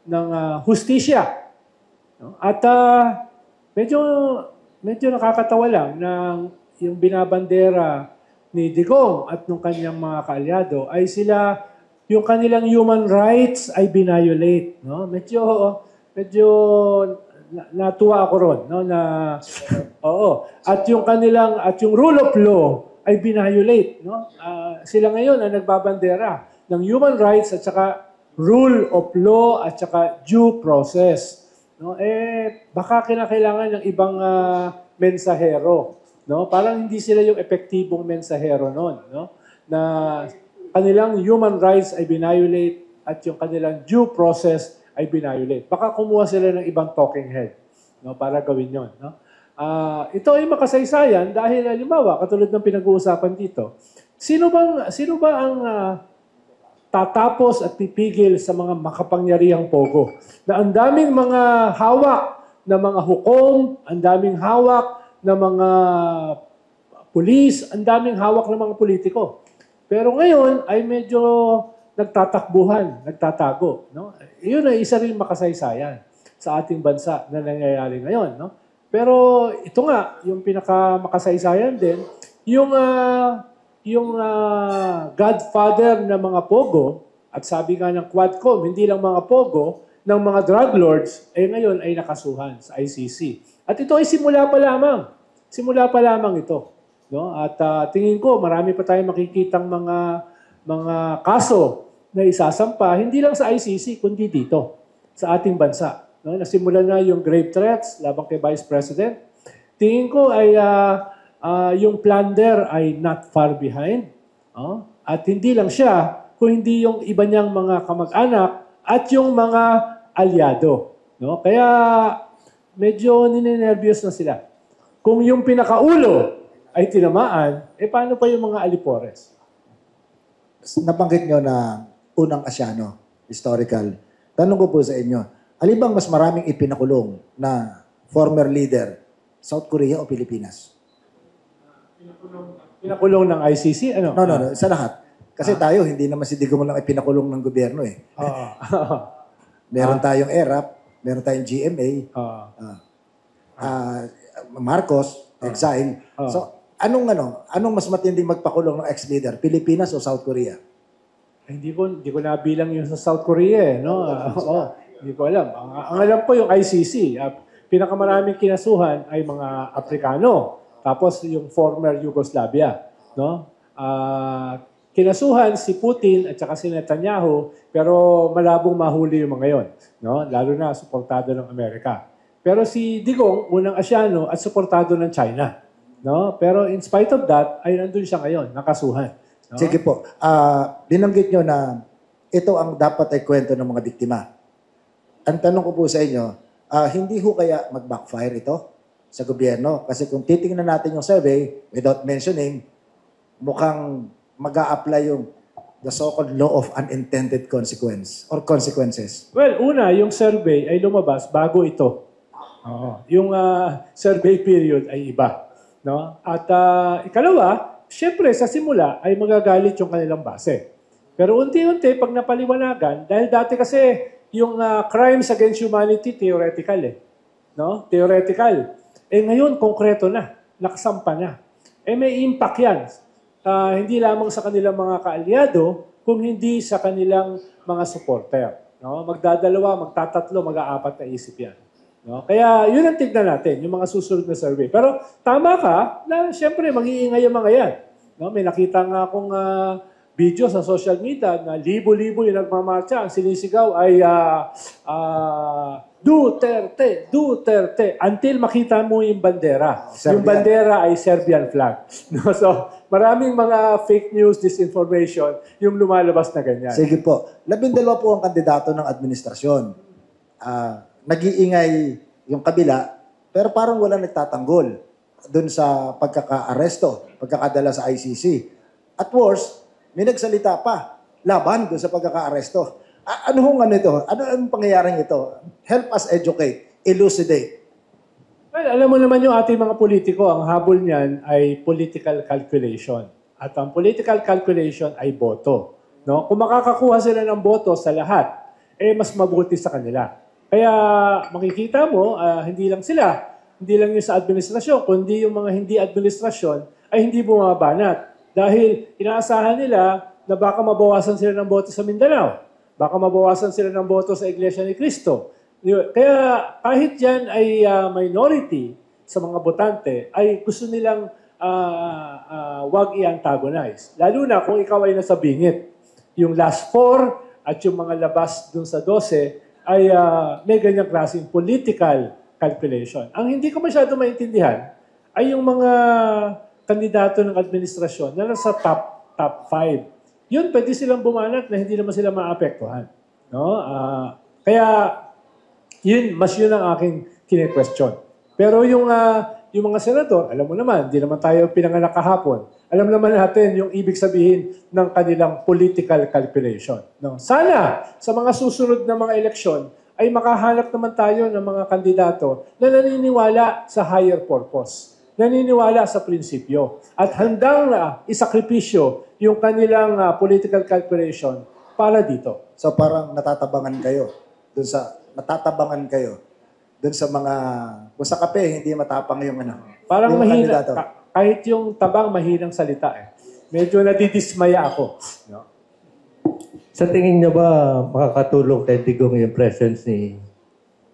ng hustisya. No? At medyo nakakatawa lang na yung binabandera ni Digong at ng kanyang mga kaalyado ay sila, yung kanilang human rights ay binayolate. No? Medyo natuwa ako ron. No? Oo. At yung rule of law ay binayolate. No? Sila ngayon ang nagbabandera ng human rights at saka rule of law at saka due process. No? Baka kinakailangan ng ibang mensahero. No? Parang hindi sila yung epektibong mensahero noon. No? Na kanilang human rights ay binayolate at yung kanilang due process ay binayolate. Baka kumuha sila ng ibang talking head, no? Para gawin yon. No? Ito ay makasaysayan dahil halimbawa, katulad ng pinag-uusapan dito, sino ba ang tatapos at pipigil sa mga makapangyarihang pogo? Na ang daming mga hawak na mga hukom, ang daming hawak na mga pulis, ang daming hawak ng mga politiko. Pero ngayon ay medyo nagtatakbuhan, nagtatago. No? Iyon ay isa rin makasaysayan sa ating bansa na nangyayari ngayon. No? Pero ito nga, yung pinakamakasaysayan din, yung godfather ng mga pogo, at sabi nga ng Quadcom, hindi lang mga pogo, ng mga drug lords, ngayon ay nakasuhan sa ICC. At ito ay simula pa lamang. Simula pa lamang ito. No? At tingin ko, marami pa tayong makikitang mga kaso na isasampa, hindi lang sa ICC, kundi dito, sa ating bansa. No? Nasimula na yung grave threats labang kay Vice President. Tingin ko ay yung plunder ay not far behind. At hindi lang siya, kung hindi yung iba niyang mga kamag-anak at yung mga alyado. No? Kaya medyo ninenervyos na sila. Kung yung pinakaulo ay tinamaan, paano pa yung mga alipores? Nabanggit nyo na unang Asyano, historical. Tanong ko po sa inyo, alin bang mas maraming ipinakulong na former leader, South Korea o Pilipinas? Pinakulong ng ICC? Ano? No, sa lahat. Kasi tayo, hindi naman si Digong lang ipinakulong ng gobyerno eh. Meron tayong ERAP, meron tayong GMA, Marcos, exile. So, anong mas matinding magpakulong ng ex-leader, Pilipinas o South Korea? Hindi ko nabilang yung sa South Korea, no? Hindi ko alam. Ang alam ko yung ICC, pinakamaraming kinasuhan ay mga Aprikano, tapos yung former Yugoslavia, no? Kinasuhan si Putin at saka si Netanyahu, pero malabong mahuli yung mga yon, no? Lalo na suportado ng Amerika. Pero si Digong, unang Asyano at suportado ng China, no? Pero in spite of that, ay nandun siya ngayon, nakasuhan. No? Sige po. Binanggit nyo na ito ang dapat ay kwento ng mga biktima. Ang tanong ko po sa inyo, hindi ho kaya mag-backfire ito sa gobyerno? Kasi kung titingnan natin yung survey, without mentioning, mukhang mag-a-apply yung the so-called law of unintended consequence or consequences. Well, una, yung survey ay lumabas bago ito. Yung survey period ay iba. No? At ikalawa, syempre sa simula ay magagalit yung kanilang base. Pero unti-unti, pag napaliwanagan, dahil dati kasi yung crimes against humanity, theoretical eh. No? Theoretical. Ngayon, konkreto na. Nakasampa na. May impact yan. Hindi lamang sa kanilang mga kaalyado, kung hindi sa kanilang mga supporter. No? Magdadalawa, magtatatlo, mag-aapat na isip yan. No? Kaya yun ang tignan natin, yung mga susunod na survey. Pero tama ka na siyempre mag-iingay yung mga yan. No? May nakita nga akong video sa social media na libo-libo yung nagmamarcha. Ang sinisigaw ay Duterte, Duterte. Until makita mo yung bandera. Serbian. Yung bandera ay Serbian flag. No? So maraming mga fake news, disinformation yung lumalabas na ganyan. Sige po. 12 po ang kandidato ng administrasyon. Nag-iingay yung kabila, pero parang wala nagtatanggol doon sa pagkaka-aresto, pagkakadala sa ICC. At worst, may nagsalita pa laban doon sa pagkaka-aresto. Ano ito? Ano ang pangyayaring ito? Help us educate, elucidate. Well, alam mo naman yung ating mga politiko, ang habol niyan ay political calculation. At ang political calculation ay boto. No? Kung makakakuha sila ng boto sa lahat, mas mabuti sa kanila. Kaya makikita mo, hindi lang sila, hindi lang yung sa administrasyon, kundi yung mga hindi administrasyon ay hindi bumabanat. Dahil inaasahan nila na baka mabawasan sila ng boto sa Mindanao. Baka mabawasan sila ng boto sa Iglesia ni Cristo. Kaya kahit yan ay minority sa mga botante, ay gusto nilang wag i-antagonize. Lalo na kung ikaw ay nasa bingit. Yung last 4 at yung mga labas dun sa 12 ay may ganyang klaseng political calculation. Ang hindi ko masyado maintindihan ay yung mga kandidato ng administrasyon na nasa top 5. Yun, pwede silang bumanat na hindi naman sila maapektuhan. No? Kaya, yun ang aking kine-question. Pero yung mga senador, alam mo naman, hindi naman tayo pinanganak kahapon. Alam naman natin yung ibig sabihin ng kanilang political calculation. No? Sana, sa mga susunod na mga eleksyon, ay makahanap naman tayo ng mga kandidato na naniniwala sa higher purpose. Naniniwala sa prinsipyo at handang isakripisyo yung kanilang political calculation para dito. So parang natatabangan kayo doon sa mga kung sa kape hindi matapang yung Parang yung mahina, kandidato. kahit yung tabang mahinang salita Medyo nadidismaya ako. No? Sa tingin niyo ba makakatulong kay Digong yung presence ni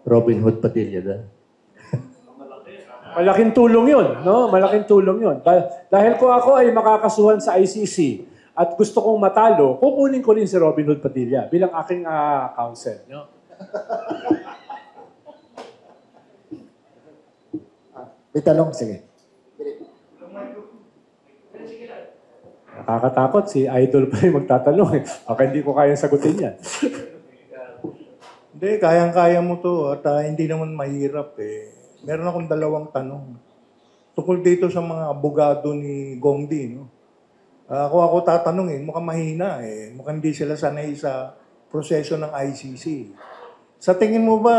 Robin Hood Padilla doon? Malaking tulong yun, no? Malaking tulong yun. Dahil kung ako ay makakasuhan sa ICC at gusto kong matalo, kukunin ko rin si Robin Hood Padilla bilang aking counsel. No? May tanong, sige. Nakakatakot, si Idol pa rin magtatanong. Baka hindi ko kayang sagutin yan. Hindi, kayang-kaya mo to at hindi naman mahirap Meron akong 2 tanong. Tungkol dito sa mga abogado ni Gongdi, no? Ako tatanungin, mukhang mahina Mukhang hindi sila sanay sa proseso ng ICC. Sa tingin mo ba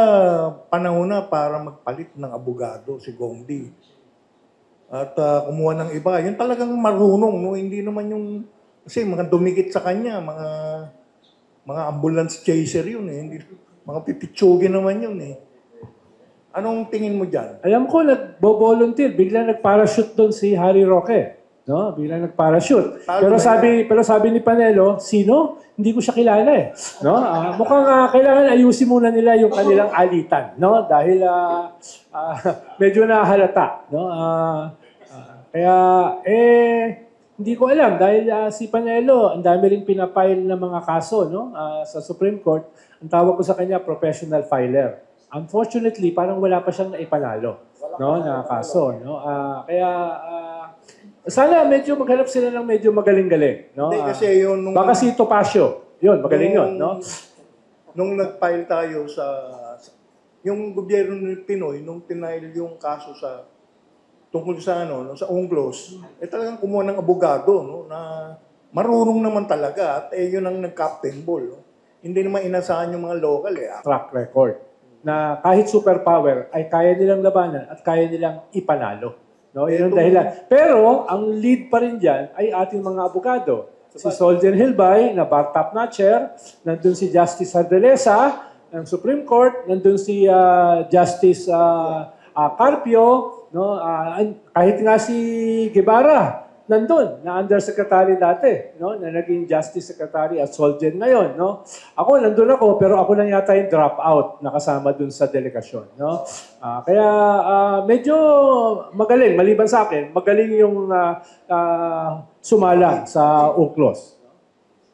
panahon na para magpalit ng abogado si Gongdi? At kumuha ng iba. Yun talagang marunong, no? Hindi naman yung kasi mga dumikit sa kanya, mga ambulance chaser yun Hindi, mga pipitsugin naman yun Anong tingin mo dyan? Alam ko, nagbo-volunteer. Bigla nag-parachute doon si Harry Roque. No? Bigla nag-parachute. Pero sabi ni Panelo, sino? Hindi ko siya kilala No? Mukhang kailangan ayusin muna nila yung kanilang alitan. No? Dahil medyo nahalata. No? Kaya, hindi ko alam. Dahil si Panelo, ang dami rin pinapile ng mga kaso sa Supreme Court. Ang tawag ko sa kanya, professional filer. Unfortunately, parang wala pa siyang naipanalo na kaso. No? Kaya, sana medyo maghanap sila ng medyo magaling-galing. No? Hindi, kasi yun baka si Topacio. Yun, magaling yun. No? Nung nag-file tayo yung gobyerno ni Pinoy, nung tinail yung kaso tungkol sa sa UNCLOS, talagang kumuha ng abogado, na marunong naman talaga at yun ang nag-captain ball. Hindi naman inasahan yung mga local Track record na kahit superpower ay kaya nilang labanan at kaya nilang ipanalo. No, yun ang dahilan. Pero ang lead pa rin diyan ay ating mga abogado. Si Soldier Hilbay na bar top notcher, nandun si Justice Ardalesa ng Supreme Court, nandun si Justice Carpio, no? Kahit nga si Guevara nandun, na undersecretary dati, no? Na naging Justice Secretary at Solgen ngayon, no? Ako, nandun ako, pero ako lang yata yung drop out nakasama dun sa delegasyon, no? Kaya medyo magaling, maliban sa akin, magaling yung sumala sa UCLOS.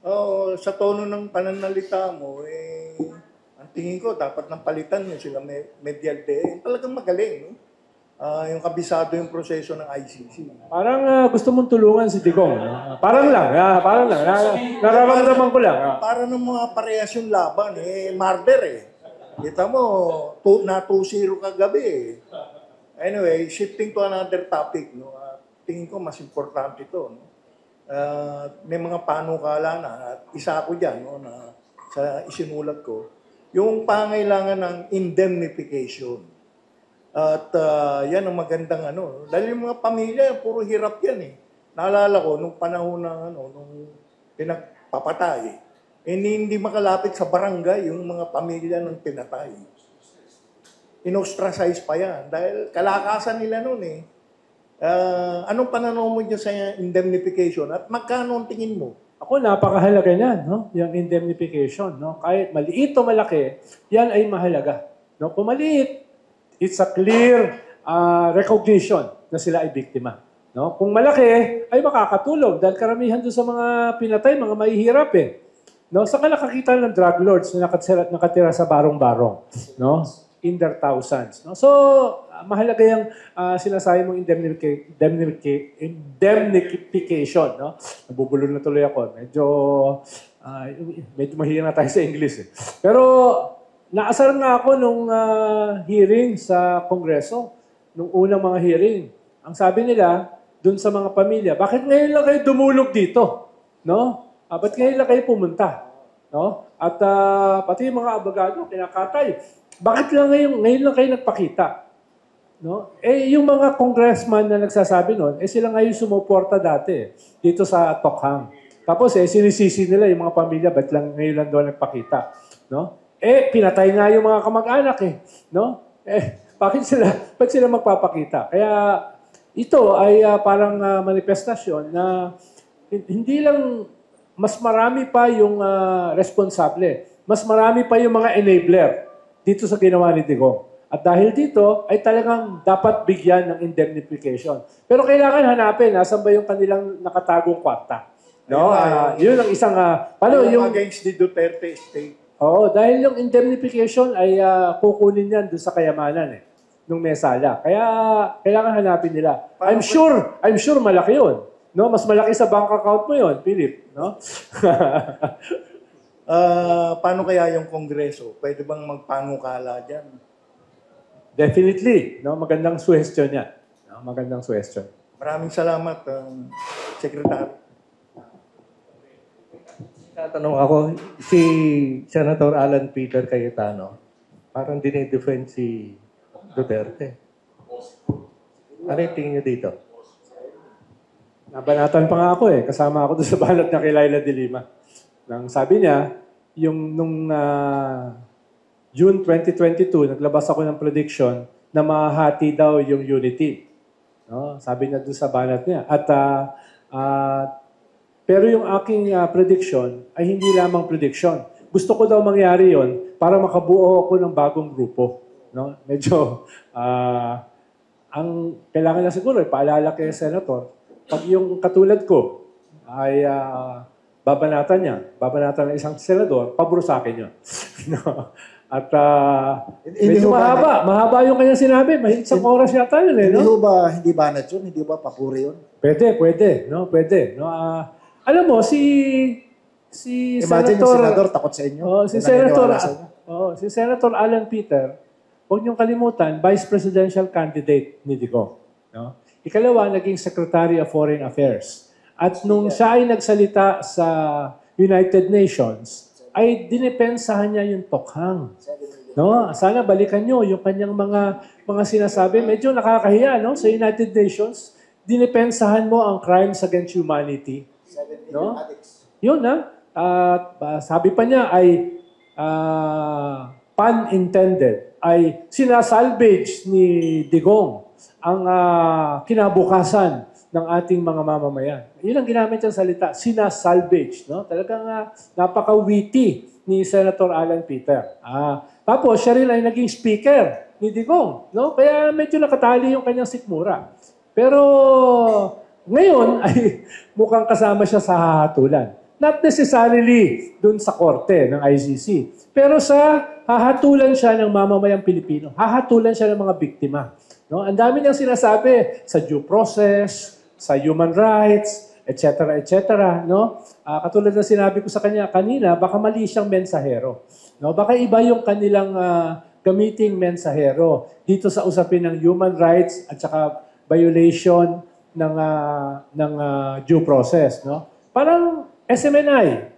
Oh, sa tono ng pananalita mo, ang tingin ko, dapat nang palitan yun sila Medialde. Talagang magaling, no? Yung kabisado yung proseso ng ICC. Parang gusto mong tulungan si Digong. Parang lang. Nararamdaman ko lang. Para ng mga parehas yung laban, murder Kita mo, na 2-0 kagabi Anyway, shifting to another topic, no? Tingin ko mas importante ito, no? May mga panukala na, at isa ako dyan, no, na sa isinulat ko, yung pangailangan ng indemnification. At yan ang magandang ano. Dahil yung mga pamilya, puro hirap yan Naalala ko, nung panahon ng nung pinagpapatay, hindi makalapit sa barangay yung mga pamilya ng pinatay. Inostracize pa yan. Dahil kalakasan nila noon anong pananaw mo dyan sa indemnification? At magkano ang tingin mo? Ako, napakahalaga niyan, no? Yung indemnification, no? Kahit maliit o malaki, yan ay mahalaga. No? Kung maliit, it's a clear recognition na sila ay biktima. No? Kung malaki, ay makakatulong dahil karamihan doon sa mga pinatay, mga mahihirap No? Saka nakakita ng drug lords na nakatira sa barong-barong. No? In their thousands. No? So, mahalaga yung sinasabi mong indemnification. No? Nabubulol na tuloy ako. Medyo mahirap na tayo sa English. Pero, naasar nga ako nung hearing sa Kongreso, nung unang mga hearing. Ang sabi nila, dun sa mga pamilya, bakit ngayon lang kayo dumulog dito? No? Ba't ngayon lang kayo pumunta? No? At pati yung mga abogado, kinakatay. Bakit lang ngayon lang kayo nagpakita? No? Yung mga congressman na nagsasabi nun, sila ngayon sumuporta dati dito sa Tokhang. Tapos sinisisi nila yung mga pamilya, ba't lang ngayon lang doon nagpakita? No? Pinatay nga yung mga kamag-anak no? Bakit sila magpapakita? Kaya ito ay parang manifestasyon na hindi lang mas marami pa yung responsable, mas marami pa yung mga enabler dito sa ginawa ni Digong. At dahil dito ay talagang dapat bigyan ng indemnification. Pero kailangan hanapin saan ba yung kanilang nakatagong kwarta. No? Yun ang isang paano yung against the Duterte state. Oo, dahil yung indemnification ay kukunin yan doon sa kayamanan nung mesala. Kaya kailangan hanapin nila. I'm sure malaki yun. No, mas malaki sa bank account mo yun, Philip, no? Paano kaya yung Kongreso? Pwede bang magpanukala diyan? Definitely, no? Magandang suggestion yan. No? Magandang suggestion. Maraming salamat, Secretary. Tatanong ako, si Senator Alan Peter Cayetano, parang dinidefend si Duterte. Ano yung tingin niyo dito? Nabanatan pa nga ako Kasama ako doon sa banat na kay Laila de Lima. Nang sabi niya, nung June 2022, naglabas ako ng prediction na mahati daw yung unity. No? Sabi niya doon sa banat niya. At pero yung aking prediction ay hindi lamang prediction. Gusto ko daw mangyari yon para makabuo ako ng bagong grupo. No? Medyo, ang kailangan na siguro, paalala kay Senator, pag yung katulad ko ay babanatan ng isang senador, pabor sa akin yun. No? At medyo mahaba yung kanyang sinabi. Mahigit sa oras yata yun Hindi ba banat yun? Hindi ba papuri yun? Pwede. No? Pwede. No? Alam mo, si Imagine Senator... yung senador takot sa inyo. Si Senator Alan Peter, huwag niyong kalimutan, Vice Presidential candidate ni Digong. No? Ikalawa, naging Secretary of Foreign Affairs. At nung siya ay nagsalita sa United Nations, ay dinepensahan niya yung Tokhang. No? Sana balikan niyo yung kanyang mga sinasabi. Medyo nakakahiya, no? Sa United Nations, dinepensahan mo ang crimes against humanity. No? Yun, sabi pa niya ay pun intended, ay sinasalvage ni Digong ang kinabukasan ng ating mga mamamayan. Yun ang ginamit niyang salita, sinasalvage. No? Talagang napaka-witty ni Senator Alan Peter. Tapos siya rin ay naging speaker ni Digong. No? Kaya medyo nakatali yung kanyang sikmura. Pero ngayon ay mukhang kasama siya sa hahatulan. Not necessarily dun sa korte ng ICC. Pero sa hahatulan siya ng mamamayang Pilipino. Hahatulan siya ng mga biktima. No? Ang dami niyang sinasabi sa due process, sa human rights, etc. etc. No? Katulad ng sinabi ko sa kanya kanina, baka mali siyang mensahero. No? Baka iba yung kanilang gamiting mensahero dito sa usapin ng human rights at saka violation ng due process. No? Parang SMNI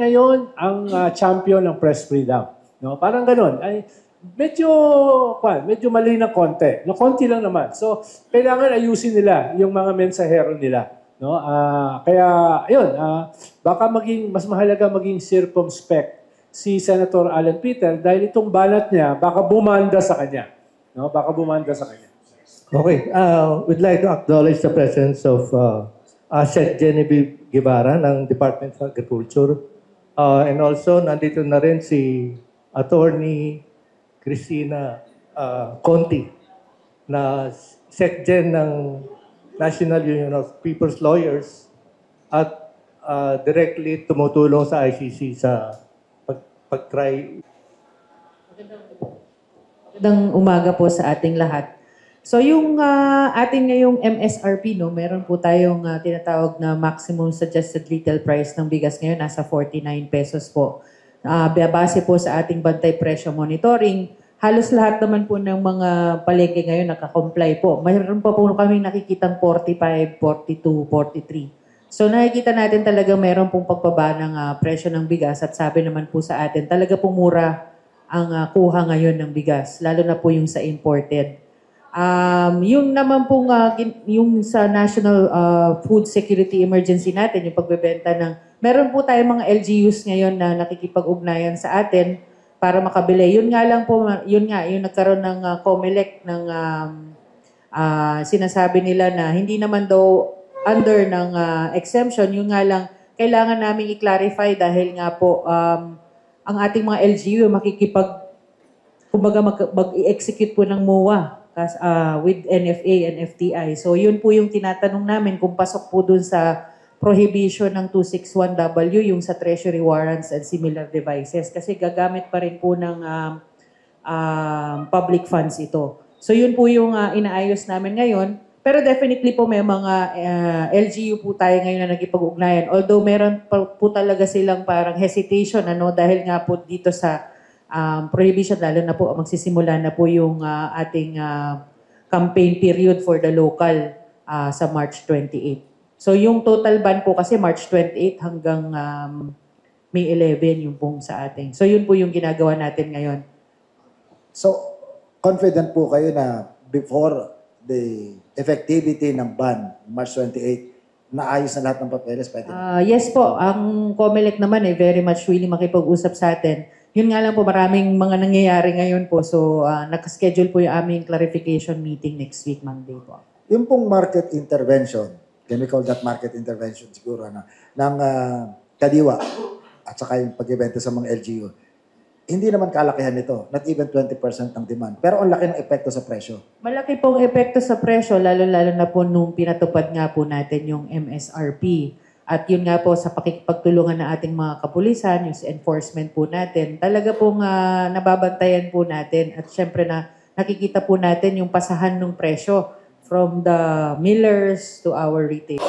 ngayon ang champion ng press freedom. No? Parang ganun. Ay, medyo mali na konti. No, konti lang naman. So, kailangan ayusin nila yung mga mensahero nila. No? Kaya, ayun, baka mas mahalaga maging circumspect si Senator Alan Peter dahil itong balat niya, baka bumanda sa kanya. No? Baka bumanda sa kanya. Okay, we'd like to acknowledge the presence of Sec. Genevieve Guevara ng Department of Agriculture. And also, nandito na rin si Attorney Cristina Conti na Sec-Gen ng National Union of People's Lawyers at directly tumutulong sa ICC sa pag-try. Magandang umaga po sa ating lahat. So yung ating ngayong MSRP, no, meron po tayong tinatawag na maximum suggested retail price ng bigas ngayon, nasa 49 pesos po. Base po sa ating bantay presyo monitoring, halos lahat naman po ng mga palengke ngayon nakakomply po. Mayroon pa po kami nakikitang 45, 42, 43. So nakikita natin talaga meron pong pagbaba ng presyo ng bigas at sabi naman po sa atin, talaga po mura ang kuha ngayon ng bigas, lalo na po yung sa imported. Yung naman pong yung sa National Food Security Emergency natin, yung pagbebenta ng, meron po tayong mga LGUs ngayon na nakikipag-ugnayan sa atin para makabili. Yun nga lang po, yung nagkaroon ng COMELEC ng sinasabi nila na hindi naman daw under ng exemption. Yung nga lang, kailangan namin i-clarify dahil nga po ang ating mga LGU mag-i-execute po ng MOA with NFA and FTI. So yun po yung tinatanong namin kung pasok po dun sa prohibition ng 261W, yung sa treasury warrants and similar devices. Kasi gagamit pa rin po ng public funds ito. So yun po yung inaayos namin ngayon. Pero definitely po may mga LGU po tayo ngayon na nagipag-ugnayan. Although meron po talaga silang parang hesitation dahil nga po dito sa prohibition, lalo na po magsisimula na po yung ating campaign period for the local sa March 28. So yung total ban po kasi March 28 hanggang May 11 yung pong sa ating. So yun po yung ginagawa natin ngayon. So, confident po kayo na before the effectivity ng ban, March 28, naayos na lahat ng papeles? Pwede? Yes po, ang COMELEC naman very much willing makipag-usap sa atin. Yun nga lang po, maraming mga nangyayari ngayon po. So, nakaschedule po yung aming clarification meeting next week, Monday po. Yung pong market intervention, can we call that market intervention siguro, ng kadiwa at saka yung pagbibenta sa mga LGU, hindi naman kalakihan nito. Not even 20% ng demand. Pero ang laki ng epekto sa presyo. Malaki pong epekto sa presyo, lalo-lalo na po nung pinatupad nga po natin yung MSRP. At yun nga po sa pakikipagtulungan ng ating mga kapulisan, yung enforcement po natin, talaga pong nababantayan po natin. At syempre nakikita po natin yung pasahan ng presyo from the millers to our retail.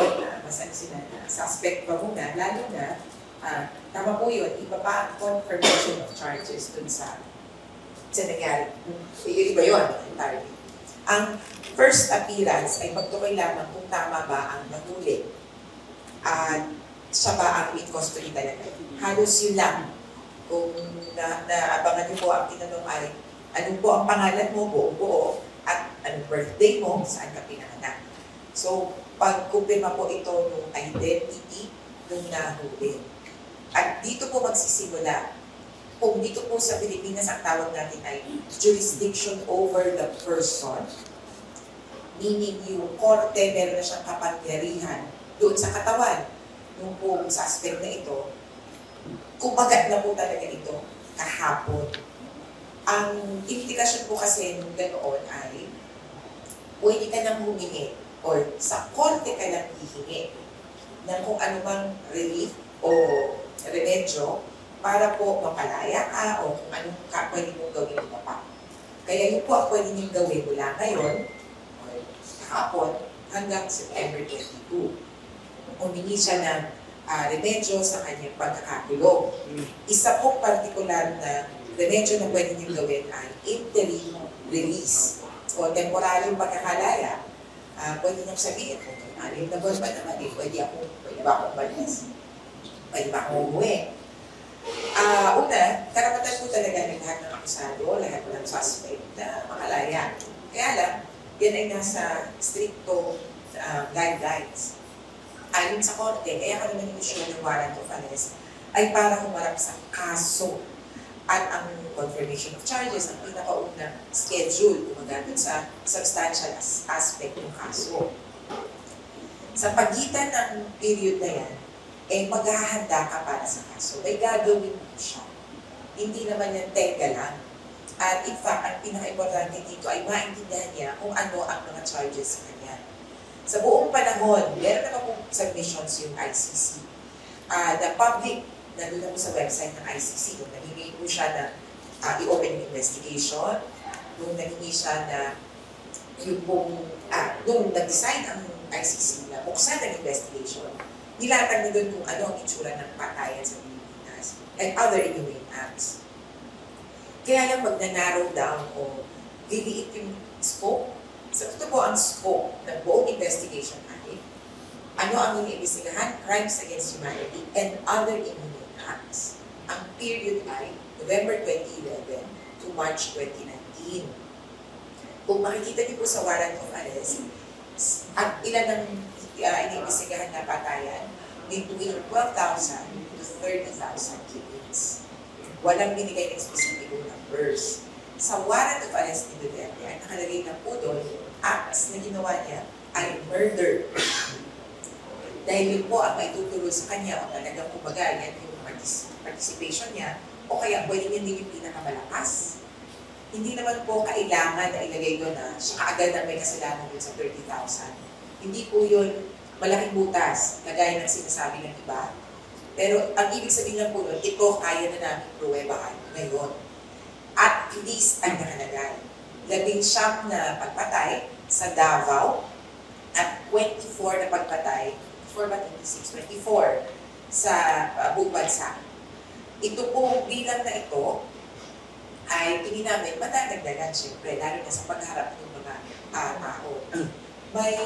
Masan sila na suspect pa muna, lalo na, tama po yun, iba pa confirmation of charges dun sa nangyari. Iba yun, entirely. Ang first appearance ay magtukoy lamang kung tama ba ang nahuli. At siya ba ang in custody talaga. Halos yun lang. Kung naabangan niyo po ang tinanong ay, ano po ang pangalan mo, buo-buo, at anong birthday mo, saan ka pinanganak. So, pagkumpirma po ito ng identity ng nahuli. At dito po magsisimula, kung dito po sa Pilipinas ang tawag natin ay jurisdiction over the person, Meaning yung korte meron na siyang kapangyarihan doon sa katawan ng pong suspect na ito. Kumagat na po talaga ito kahapon. Ang implikasyon po kasi nung ganoon ay pwede ka nang humingi or sa korte ka nang hihingi ng kung anumang relief o remedyo para po mapalaya ka o kung anong pwede mong gawin mo pa. Kaya yun po ang pwede niyong gawin mula ngayon o kahapon hanggang September 22. Humingi siya ng remedyo sa kanyang pagkakakulong. Isa pong partikular na remedyo na pwede niyong gawin ay interim release o temporaryong pagkakalaya. Pwede niyong sabihin, kung alim na buwan ba naman, pwede ba akong balis? Pwede ba akong umuwi? Una, karapatan po talaga ng lahat ng akusado, lahat ng suspect na makalaya. Kaya lang, yan ay nasa stricto guidelines. Ayon sa korte, kaya kami nag-issue ng warrant of arrest ay para humarap sa kaso. At ang confirmation of charges, ang pinakaunang schedule, gumagamit sa substantial aspect ng kaso. Sa pagitan ng period na yan, maghahanda ka para sa kaso. May gagawin mo siya. Hindi naman yan teka lang. At in fact, ang pinaka-importante dito ay maintindihan niya kung ano ang mga charges sa kanya. Sa buong panahon, meron naman pong submissions yung ICC. The public, nandun na po sa website ng ICC, nung nanghingi po siya na i-open yung investigation, nung nanghingi siya na yung pong, nung nag-decide ang ICC na buksan ang investigation, nilatag na doon kung ano ang itsura ng patayan sa Pilipinas and other inhumane acts. Kaya lang mag-narrow down o liliit yung scope. Sa ito po ang scope ng buong investigation ay ano ang iniimbestigahan, crimes against humanity and other inhumane acts. Ang period ay November 2011 to March 2019. Kung makikita niyo po sa warrant of arrest, at ilan ang iniimbestigahan na patayan, between 12,000 to 30,000 killings. Walang binigay ng specific numbers. Sa warrant of arrest ni Duterte, ay nakalagay na po doon, acts na ginawa niya ay murder. Dahil yun po ang maituturo sa kanya o talagang kumbaga yan yung participation niya o kaya pwede niya din yung pinakamalakas. Hindi naman po kailangan na ilagay doon na siya kaagad na may kasalanan doon sa 30,000. Hindi po yun malaking butas na gaya ng sinasabi ng iba. Pero ang ibig sabihin lang po doon, ito kaya na namin pruwebahan ngayon. At hindi ang nakalagay. 19 na pagpatay sa Davao at 24 na pagpatay 24 sa buong bansa. Ito po bilang na ito ay tingin namin madadagdagan siyempre, lalo na sa pagharap ng mga tao. May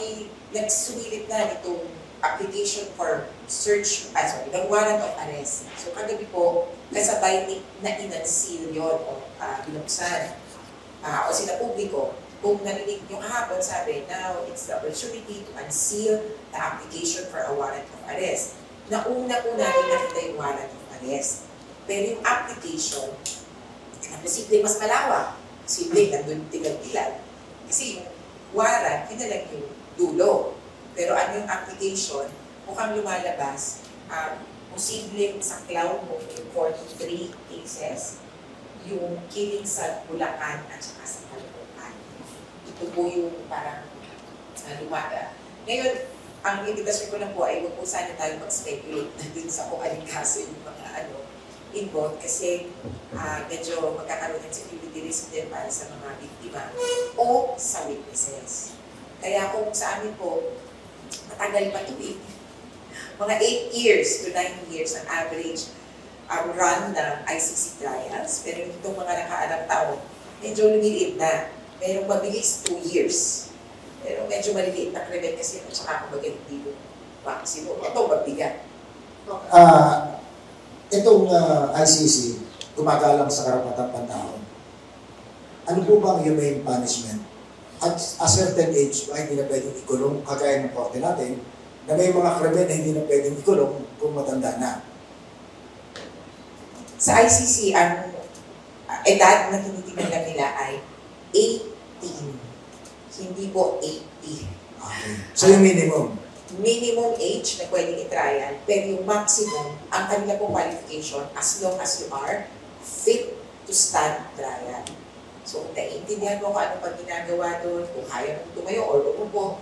nagsumilit na itong application for search, the warrant of arrest. So kagabi po, kasabay na inunseal yun o binuksan o sila publiko. Kung narinig nyo kahapon, sabi, now it's the opportunity to unseal the application for a warrant of arrest. Nauna po natin nakita yung warrant of arrest. Pero yung application, simple mas malawak. Simple, nandun tigal-tigal. Kasi yung warrant, yun na lang yung dulo. Pero ano yung application, mukhang lumalabas, posibleng sa cloud mo yung 43 cases, yung killing sa Bulacan at saka sa Caloocan. Ito po yung parang lumada. Ngayon, ang invitation ko lang po ay huwag po sana tayo mag-speculate na din sa kung aling kaso yung mga involved kasi medyo magkakaroon ng security risk din para sa mga biktima o sa witnesses. Kaya kung sa amin po, matagal pa ito mga 8 years to 9 years ang average run ng ICC trials. Pero itong mga nakaalang taon, medyo lumiliit na. Merong mabilis 2 years. Pero medyo maliliit na krimen kasi at saka kumbaga hindi yung maximum. Ito, mabigat. Itong ICC, gumagalang sa karapatang pantao. Ano po bang humane punishment? At a certain age, hindi na pwedeng ikulong, kagaya ng korte natin, na may mga krimen na hindi na pwedeng ikulong kung matanda na. Sa ICC, ang edad na tinitingnan nila ay 18. hindi po 80. Okay. So yung minimum. Minimum age na pwedeng i-trial, pero yung maximum, ang kanila pong qualification, as long as you are fit to stand trial. So kung naiintindihan mo kung ano pag ginagawa doon, kung kaya mong tumayo or umupo,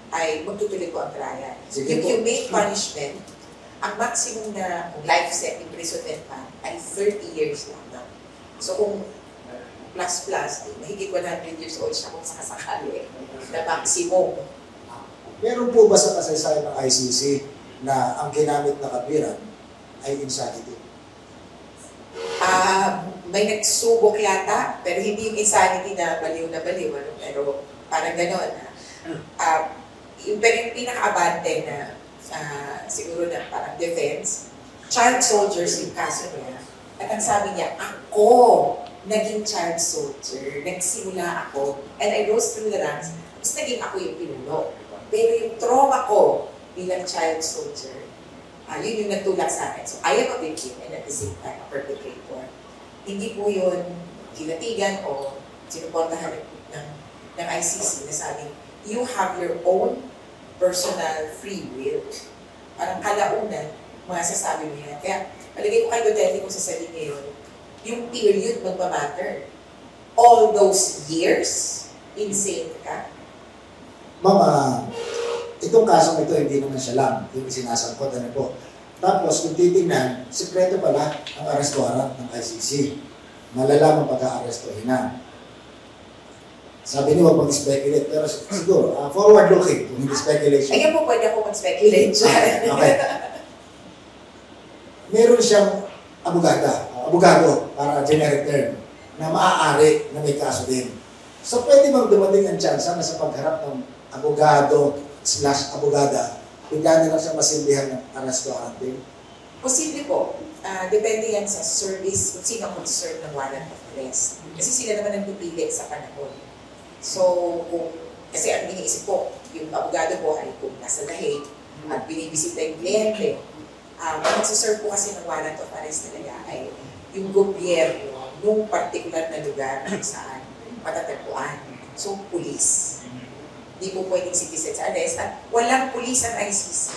ay magtutuloy ko ang trial. Sige Yung po. humane punishment, ang maximum na life set imprisonment pa ay 30 years lang. So kung plus, mahigit 100 years old siya kung sakasakali, na maximum. Meron po ba sa kasaysayan ng ICC na ang ginamit na katwiran ay insanity? May nagsubok yata, pero hindi yung insanity na baliw, ano, pero parang gano'n. Pero yung pinaka-abante na siguro na parang defense, child soldiers yung kaso niya. At ang sabi niya, ako naging child soldier, nagsimula ako, and I rose through the ranks, tapos naging ako yung pinuno. Pero yung trauma ko bilang child soldier, yun yung nagtulak sa akin. So, I am a victim and at the same time a perpetrator. Hindi po yun kinatigan o sinuportahan ng ICC na sabi, you have your own personal free will. Parang kalaunan, masasabi mo yan. Kaya, palagay ko kay Duterte kung sasabihin niya yun, yung period magmamatter. All those years, insane ka. Ma'am, itong kasong ito, hindi naman siya lang yung isinasangkot. Ano po? Tapos, kung titingnan, sikreto pala ang arrest warrant ng ICC. Malalaman pagka-arrestuhin na. Sabi niyo, huwag mag-speculate. Pero siguro, forward-looking, kung hindi speculation. Ayan po, pwede ako mag-speculate dyan. Okay. Meron siyang abogado, para generic term, na maaari na may kaso din. So, pwede bang dumating ang chance na sa pagharap ng abogado/abogada, bigla na lang siya masilbihan ng arrest warrant din? Posible po. Depende yan sa service, kung sino mag-serve ng warrant of arrest. Kasi sila naman ang pipili sa panahon. So, kasi ang iniisip ko, yung abogado po ay kung nasa lahig at binibisita yung kliyente, ang magsaserve po kasi ng warrant of arrest talaga ay yung gobyerno nung particular na lugar kung saan matatagpuan. So, police. Hindi po pwedeng citizen sa arrest at walang police ang ICC.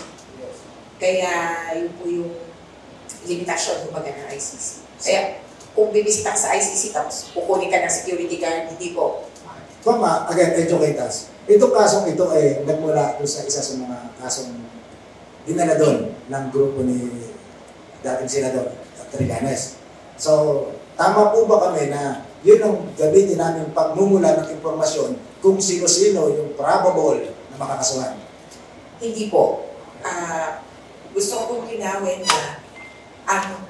Kaya yun po yung limitasyon ng ng ICC. Kaya kung bibisita ka sa ICC tapos kukunin ka ng security guard, hindi po. Mama, again, educate us. Itong kasong ito ay nagmula doon sa isa sa mga kasong dinala doon ng grupo ni dating senador Trillanes. So, tama po ba kami na yun ang gamitin namin pagmumula ng impormasyon kung sino-sino yung probable na makakasuhan? Hindi po. Gusto ko pong linawin na ang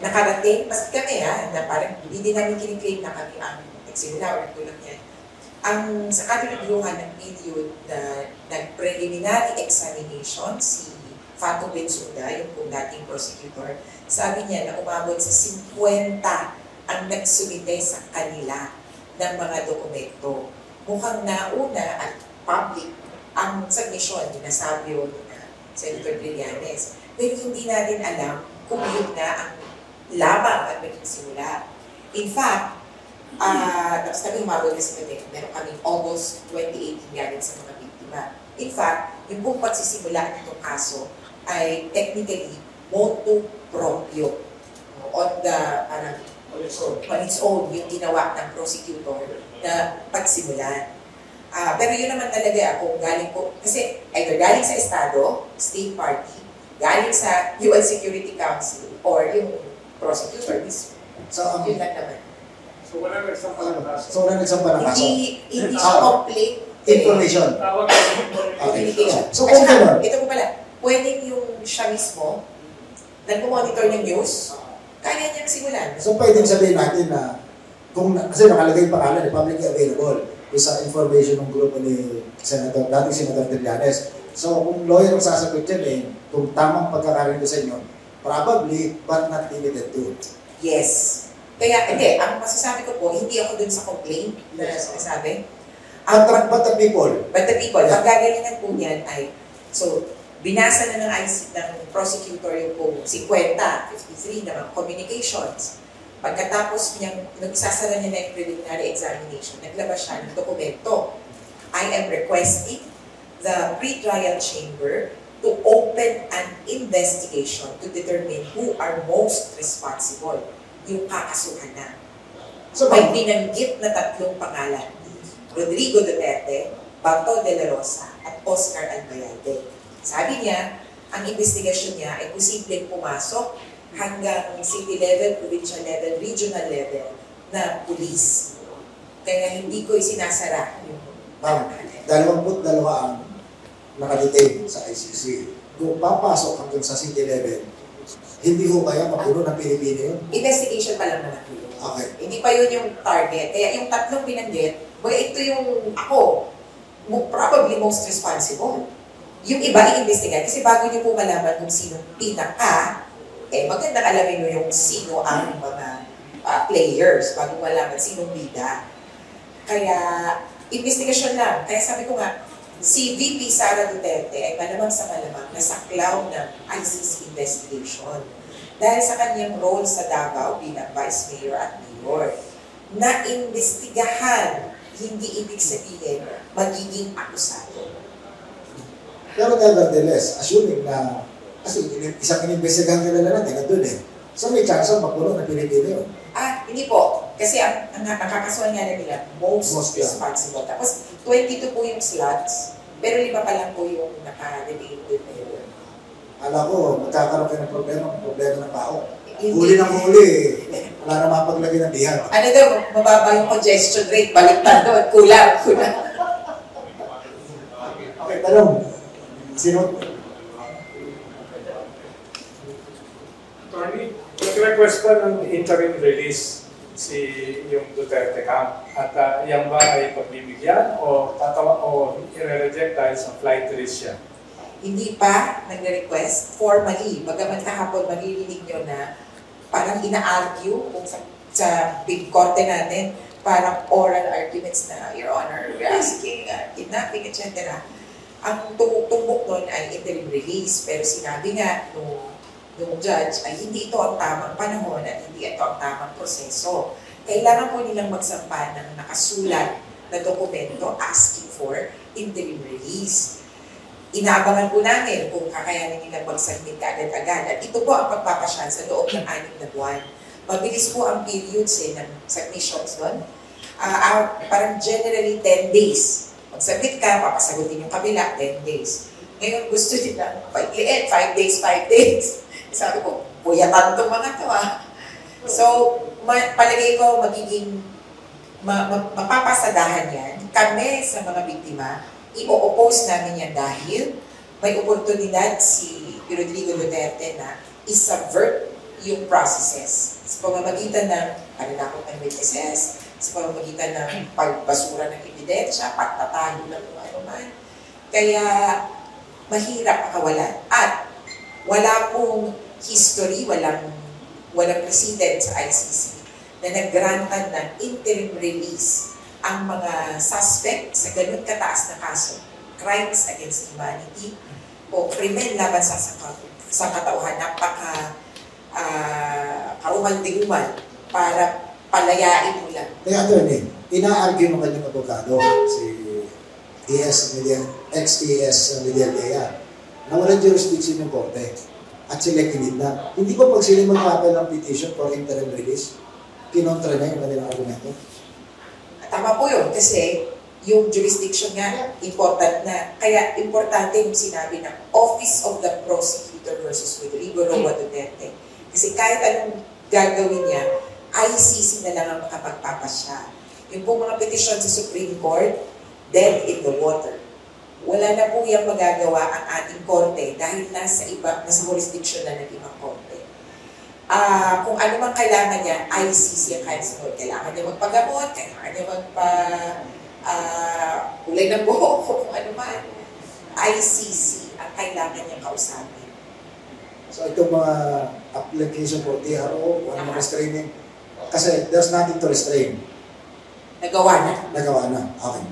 nakarating, mas kami na parang hindi namin kiniklaim na kami ang nagsimula o nagtulak yan. Ang sa katinuduhan ng period na nag-preliminary examination, si Fatou Bensouda, yung pong dating prosecutor, sabi niya na umabot sa 50 ang nagsumite sa kanila ng mga dokumento. Mukhang nauna at public ang submission na sabi ni Senator Trillanes. Pero hindi natin alam kung yun na ang labang at naging simula. In fact, tapos kami umabot na sa kanya, meron kami August 2018 galing sa mga biktima. In fact, yung pong pagsisimula nitong kaso ay technically motu proprio on the on its own yung ginawa ng prosecutor na pagsimulan. Pero yun naman talaga kung galing po, kasi either galing sa Estado, state party, galing sa UN Security Council, or yung prosecutor mismo. So, yun lang naman. So wala nagsampa ng kaso. So, wala nagsampa ng kaso? Hindi siya complete. Information. Communication. So, kung gano'n, Ito po pala, pwedeng yung siya mismo, nagpo-monitor ng news, kaya niyang simulan. so pwedeng sabihin natin na kasi nakalagay yung pangalan, publicly available sa information ng grupo ni dating Senator Trillanes. So kung lawyer ang sasagot yan kung tamang pagkakarinig sa inyo, probably, but not limited to. Yes. Kaya, hindi, ang masasabi ko po, hindi ako dun sa complaint na sinasabi. But the people. But the people, ang gagalingan po niyan ay, so, binasa na ng prosecutor yung po 50, 53 na mga communications. Pagkatapos niyang, nag-isasara niya na yung preliminary examination, naglabas siya ng dokumento. I am requesting the pre-trial chamber to open an investigation to determine who are most responsible, yung kakasuhan na. So, May binanggit na 3 pangalan, Rodrigo Duterte, Bato de la Rosa, at Oscar Albayalde. Sabi niya, ang investigasyon niya ay posibleng pumasok hanggang city level, provincial level, regional level na pulis. Kaya hindi ko isinasara yung Ma'am, 22 ang nakadetain sa ICC. Kung papasok hanggang sa city level, hindi ho kaya mapuno ng Pilipino yun? investigation pa lang naman yun. Okay. Hindi pa yun yung target. Kaya yung 3 binanggit, ito yung ako, probably most responsible. Yung iba i-investigate. Kasi bago niyo po malaman kung sino pinaka, magandang alamin mo yung sino ang mga players bago malaman sinong bida. Kaya, investigasyon lang. Kaya sabi ko nga, si VP Sara Duterte ay malamang sa malamang nasa cloud ng ICC investigation. Dahil sa kanyang role sa Davao bilang Vice Mayor at Mayor, na investigahan, hindi ibig sabihin magiging akusado. Pero nevertheless, assuming na, kasi isang inimbestigahan kilala natin na doon so may chance ang mapuno ng Pilipino yun. Hindi po. Kasi ang nakakasuhan nga na nila, most responsible. Tapos, 22 po yung slots, pero 5 pa lang po yung naka-relate with mayor. Alam ko, magkakaroon kayo ng problema ng tao. Huli ng huli, wala na mapaglagay ng bihan. Ano daw, mababa yung congestion rate, baliktad doon, kulang. Okay, tanong. Sino? Attorney, nag-request pa ng interim release si yung Duterte camp at yan ba ay pagbibigyan o tatawa o i-reject dahil sa flight risk siya? Hindi pa nagre-request formally. Bagaman kahapon maririnig nyo na parang ina-argue kung sa big korte natin, parang oral arguments na, Your Honor, we're asking kidnapping, etc. Ang tumbok nun ay interim release. Pero sinabi nga nung judge ay hindi ito ang tamang panahon at hindi ito ang tamang proseso. Kailangan po nilang magsampa ng nakasulat na dokumento asking for interim release. Inaabangan po namin kung kakayanin nilang mag-submit agad-agad. At ito po ang pagpapasyan sa loob ng 6 na buwan. Mabilis po ang periods ng submissions doon. Parang generally 10 days. Mag-submit ka, papasagutin yung kabila, 10 days. Ngayon gusto nila, 5 days, 5 days. Sabi ko, buyatan itong mga to So, palagay ko magiging mapapasadahan yan. Kami sa mga biktima, i-oppose namin yan dahil may oportunidad si Rodrigo Duterte na i-subvert yung processes sa pamamagitan ng paninakot ng witnesses, sa pamamagitan ng pagbasura ng ebidensya, pagtatalo ng kung ano man. Kaya mahirap makawalan. At wala pong history, walang precedent sa ICC na nag-grantan ng interim release ang mga suspect sa ganun kataas na kaso, crimes against humanity o krimen laban sa katauhan, karumal-digumal para palayain mo lang. Kaya attorney, ina-argue ng kanyang abogado, si ex-ES Miguel Ea, na walang jurisdiction ng korte at sila kinidnap. Hindi ba pag sila mag-file ng petition for interim release, kinontra niya yung kanilang argumento? Tama po yun, kasi yung jurisdiction nga, important na. Kaya importante yung sinabi ng Office of the Prosecutor versus Rodrigo Roa Duterte. Kasi kahit anong gagawin niya, ICC na lang ang makapagpapasya. Yung pong mga petisyon sa Supreme Court, dead in the water. Wala na po yung magagawa ang ating korte dahil nasa jurisdiction na ng ibang korte. Kung ano man kailangan niya, ICC ang kaya sunod. Kailangan niya magpagamot, kailangan niya kulay ng buhok, kung ano man. ICC ang kailangan niya kausapin. So itong mga application for TRO, mga restraining, kasi there's nothing to restrain. Nagawa na. Nagawa na. Okay.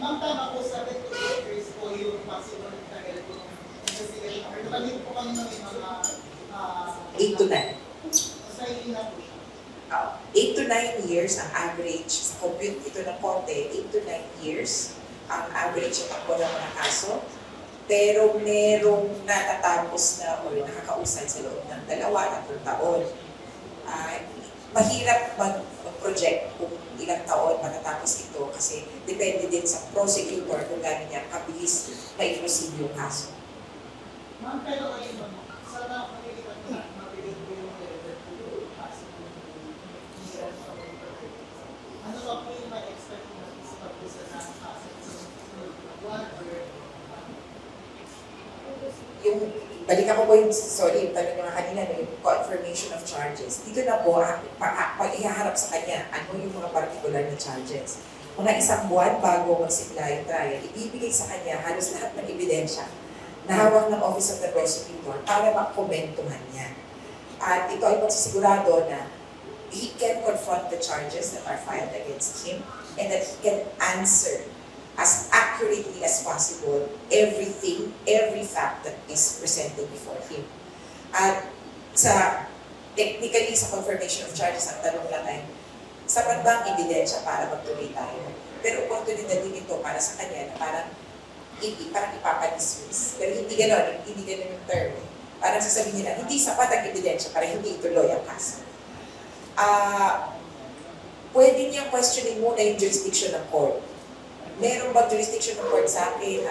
Ma'am, tama po sa 2 years po yung maximum na ganito investigation. Pero nabanit po kami ng mga 8 to 9. sa na po siya. 8 to 9 years ang average, sa compute ito ng Korte, 8 to 9 years ang average ng takbo ng mga kaso. Pero merong natatapos na o nakakausay sa loob ng 2-3 taon. Mahirap mag-project kung ilang taon matatapos ito kasi depende din sa prosecutor kung gano'n niya kabilis ma-proceed yung kaso. Ma'am, pero ayun ma'am, sana makikita ko na mabilis ko yung level to kaso ano ba po yung ma-expect na sa pag-usa na kaso yung balikan ko po yung, sorry, yung tanong nyo kanina, yung confirmation of charges. Dito na po, pag ihaharap sa kanya, ano yung mga particular na charges. Mga 1 buwan bago magsimula yung trial, ibibigay sa kanya halos lahat ng ebidensya na hawak ng Office of the Prosecutor para makomentuhan niya. At ito ay magsisigurado na he can confront the charges that are filed against him and that he can answer as accurately as possible everything, every fact that is presented before him. At technically sa confirmation of charges, ang tanong lang ay, sapat ba ang ebidensya para magtuloy tayo? Pero oportunidad din ito para sa kanya na parang ipapadismiss. Pero hindi gano'n yung term. Parang sasabihin nila, hindi sapat ang ebidensya para hindi ituloy ang kaso. Pwede niyang questioning muna yung jurisdiction ng court. Meron bang jurisdiction ng court sa akin,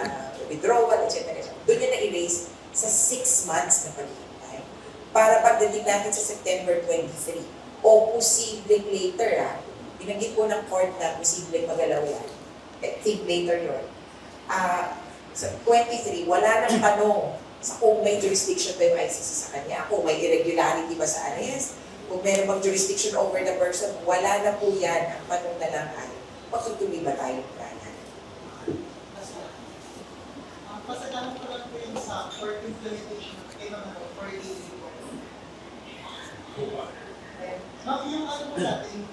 withdrawal, etc. Doon niya na-erase sa 6 months na paghihintay. Para pagdating natin sa September 23. O posibleng later, binanggit po ng court na posibleng magalaw yan. Think later yun. Sa 23, wala nang tanong sa kung may jurisdiction ba yung ICC sa kanya, kung may irregularity ba sa arrest, kung meron bang jurisdiction over the person, wala na po yan. Ang tanong na lang ay, matutuloy ba tayong trial? Pasagalan ko lang po yung sa for implementation of for daily report. Ma'am, yung ano po natin,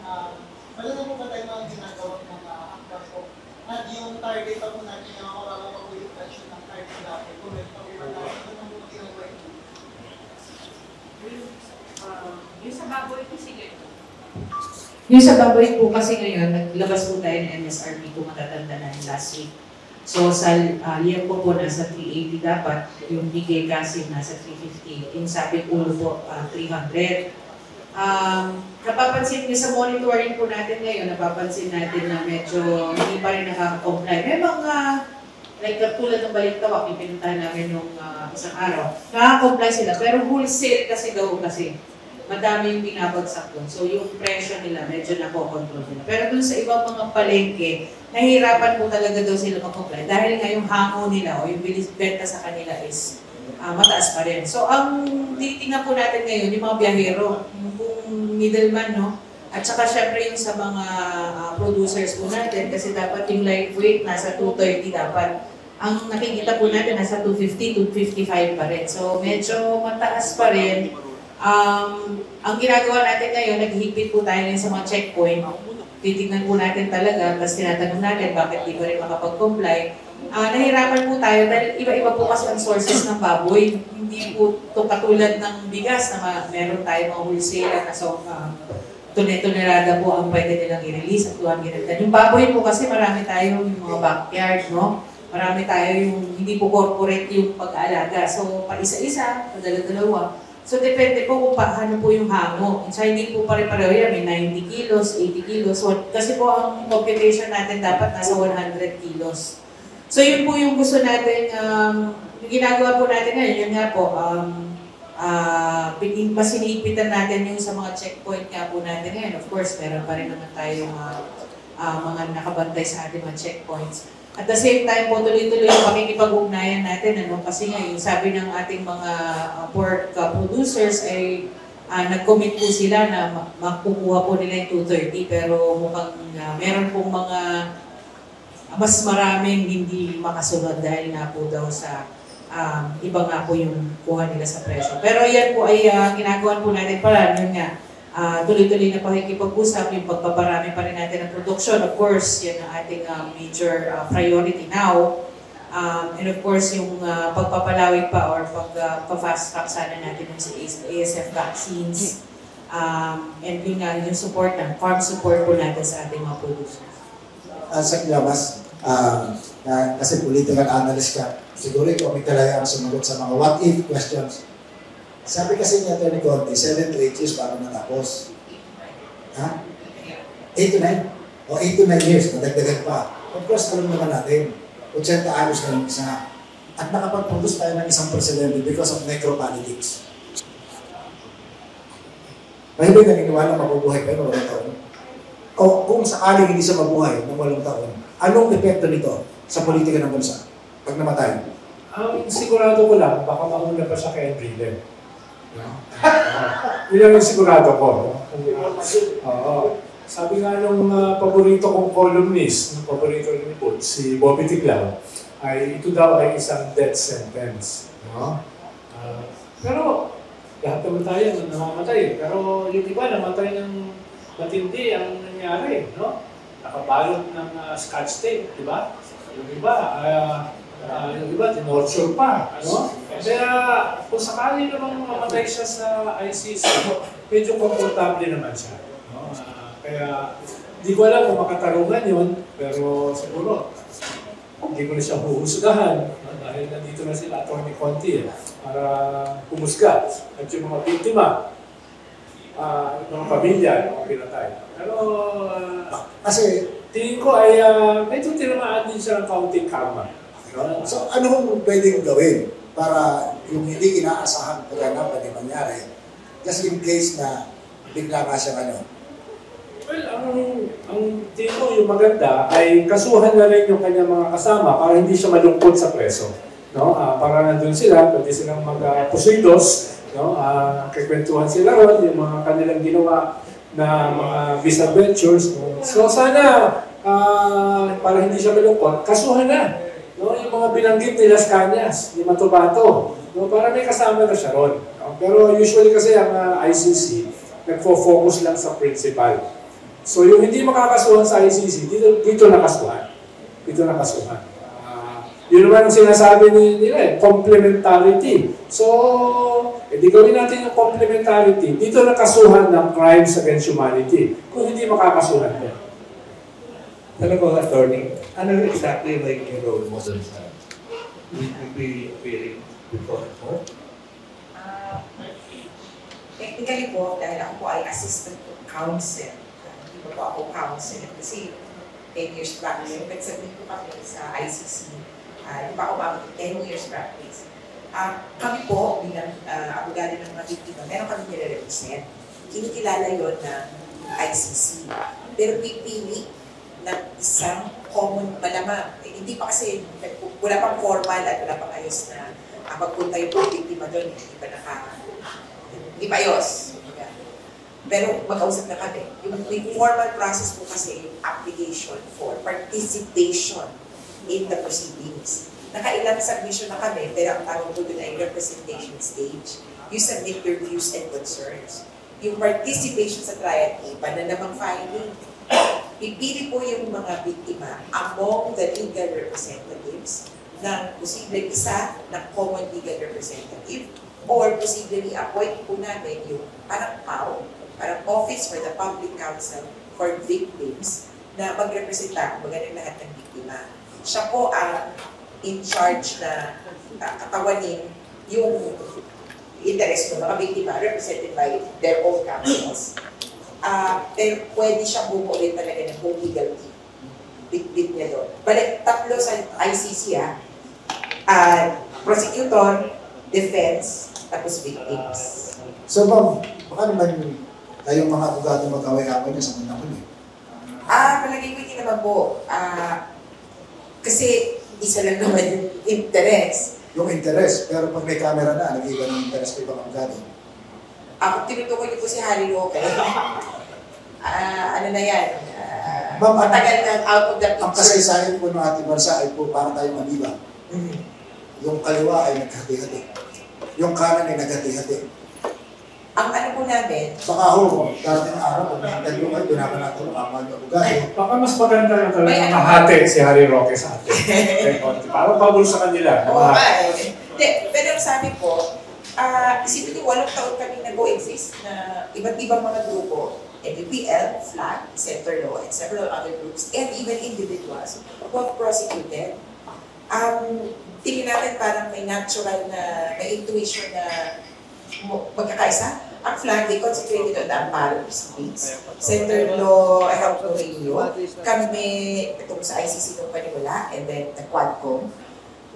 wala na po ba tayo mga ginagawa ng mga hakbang po? At yung target pa po natin, yung mababa pa po yung pressure ng target natin, kung meron pa po ba tayo, ano po ginagawa ito? Yung sa baboy kasi ngayon. Yung sa baboy po kasi ngayon, naglabas po tayo ng MSRP kung matatanda na last week. So sa liempo po nasa 380 dapat, yung bigay kasi nasa 350, yung sabi ulo po 300. Napapansin niyo sa monitoring po natin ngayon, napapansin natin na medyo hindi pa rin nakaka-comply. May mga, like tulad ng Balintawak, yung pinuntahan namin yung isang araw, nakaka-comply sila, pero wholesale kasi daw kasi. Madami yung binabagsak doon. So yung presyo nila, medyo nakokontrol nila. Pero dun sa ibang mga palengke, nahihirapan po talaga daw sila mag-comply. Dahil nga yung hango nila o yung bilis benta sa kanila is mataas pa rin. So ang titingnan po natin ngayon, yung mga biyahero, yung middleman, no? At saka syempre yung sa mga producers po natin, kasi dapat yung live weight nasa 230 dapat. Ang nakikita po natin nasa 250, 255 pa rin. So medyo mataas pa rin. Ang ginagawa natin ngayon, naghihigpit po tayo sa mga checkpoint. Titignan po natin talaga, tapos tinatanong natin bakit di pa rin makapag-comply. Nahirapan po tayo dahil iba-iba po kasi ang sources ng baboy. Hindi po ito katulad ng bigas na meron tayo mga wholesale na tunay-tunarada po ang pwede nilang i-release at tuwang ginagdan. Yung baboy po kasi marami tayo yung mga backyard, no? Marami tayo yung hindi po corporate yung pag-aalaga. So, pa isa-isa, padala-dalawa. So, depende po kung paano po yung hango. So, hindi po pare-pareho yan. May 90 kilos, 80 kilos. Kasi po ang computation natin dapat nasa 100 kilos. So, yun po yung gusto natin, yung ginagawa po natin ngayon, yun nga po, mas sinipitan natin yung sa mga checkpoint nga po natin ngayon. Of course, meron pa rin naman tayong mga nakabantay sa ating mga checkpoints. At the same time po, tuloy-tuloy yung pakikipag-ugnayan natin, kasi nga yung sabi ng ating mga pork producers ay nag-commit po sila na makukuha po nila yung 230, pero mukhang meron pong mga mas maraming hindi makasunod dahil nga po daw sa iba nga po yung kuha nila sa presyo. Pero yan po ay ginagawa po natin pala, yun nga, tuloy-tuloy na pakikipag-usap, yung pagpaparami pa rin natin ng production. Of course, yan ang ating major priority now. And of course, yung pagpapalawig pa or pagpa-fast track sana natin sa ASF vaccines. and yun nga yung support farm support po natin sa ating mga producers. Sa Kilamas, kasi political analyst ka, siguro ikaw may kalayaan sumagot sa mga what-if questions. Sabi kasi ni Atty. Conte, 7 to 8 years bago natapos. Ha? 8 to 9? O 8 to 9 years, madagdagan pa. Of course, alam naman natin, 80 anos na yung isa. At nakapag-produce tayo ng isang presidente because of necropolitics. May ba naniniwala mabubuhay kayo ng 8 taon? O kung sakaling hindi siya mabuhay ng 8 taon, anong epekto nito sa politika ng bansa pag namatay? Sigurado ko lang, baka mauna pa siya kay Enrile. Yun lang yung sigurado ko. Sabi nga nung paborito kong columnist, nung paborito ni Boots, si Bobby Tiglao, ay ito daw ay isang death sentence. Pero lahat naman tayo namamatay. Pero yung iba namatay ng matindi ang nangyari. No? Nakabalot ng scotch tape, di ba? Yung iba, tinorture pa. Ano? Kaya kung sakali namang mamatay siya sa ICC, medyo komportable naman siya. No? Kaya hindi ko alam kung makatarungan yun, pero siguro hindi ko na siya huhusgahan. Dahil nandito na sila, Atty. Conte, para humusga. At yung mga biktima, mga pamilya, mga pinatay. Pero Kasi, tingin ko ay medyo tinamaan din siya ng kaunting karma. so ano kung pwedeng gawin para yung hindi inaasahan pagganap na mangyari, just in case na bigla nga siya Well, ang tingin ko yung maganda ay kasuhan na rin yung kanyang mga kasama para hindi siya malungkot sa preso. No? Para nandun sila, pwede silang mag-pusuidos, no? Kikwentuhan sila ron, yung mga kanilang ginawa na mga misadventures. No? So sana, para hindi siya malungkot, kasuhan na. No? Yung mga binanggit ni Las Cañas, ni Matubato, no? Para may kasama na siya ron. No? Pero usually kasi ang ICC, nagfo-focus lang sa principal. So yung hindi makakasuhan sa ICC, dito nakasuhan. Dito nakasuhan. Yun naman ang sinasabi nila, complementarity. So, di gawin natin yung complementarity. Dito nakasuhan ng crimes against humanity. Kung hindi makakasuhan din. Alam ko, attorney, ano exactly like yung role mo dun sa will be appearing before the court? Technically po, dahil ako po ay assistant counsel, hindi po ako counsel kasi 10 years practice. Nag-submit po kami sa ICC. Di ba ako ba 10 years practice? Kami po, bilang abogado ng mga biktima, meron kami nire-represent. Kinikilala yon ng ICC. Pero pipili ng isang common malamang. Hindi pa kasi, wala pang formal at wala pang ayos na magpunta yung biktima doon. Hindi pa ayos. Pero mag-ausap na kami. Yung formal process po kasi yung application for participation in the proceedings. Nakailang submission na kami, pero ang tawag po doon ay representation stage. You submit your views and concerns. Yung participation sa trial, iba na namang filing. Pipili po yung mga biktima among the legal representatives ng posibleng isa ng common legal representative or posibleng i-appoint po namin yung parang PAO, parang Office for the Public Counsel for Victims na magrepresenta kumbaga ng lahat ng biktima. Siya po ang in charge na katawanin yung interest ng mga biktima represented by their own counsels. Pero pwede siyang bumuo rin talaga ng whole legal team. Bit niya doon. Balik, tatlo sa ICC prosecutor, defense, tapos victims. So ma'am, baka naman kayong mga abogado mag-away-away na sa unang huli? Palagay ko hindi naman po. Kasi isa lang naman yung interest. Yung interest, pero pag may camera na, nag-iba ng interest ko ibang abogado. Tinutukoy niyo po si Harry Roque. Ano na yan? Ma'am, matagal na out of the ang picture. kasaysayan po ng ating bansa ay po para tayo maliba. Yung kaliwa ay naghati-hati. Yung kanan ay naghati-hati. Ang ano po namin, Baka ho, darating araw, kung nakatag yung kayo, doon natin ang mga abogado. Baka mas maganda na talaga mahati si Harry Roque sa atin. Para pabul sa kanila. oo ba eh. Pero sabi po, Isipin niyo, 8 taon kami nag-coexist na iba't ibang mga grupo, NUPL, FLAG, Center Law, and several other groups, and even individuals who have prosecuted. Tingin natin parang may natural na, may intuition na magkakaisa. Ang FLAG, they concentrated on the amparo proceedings. Center Law, I have no radio. Kami, itong sa ICC nung panimula, and then the Quadcom.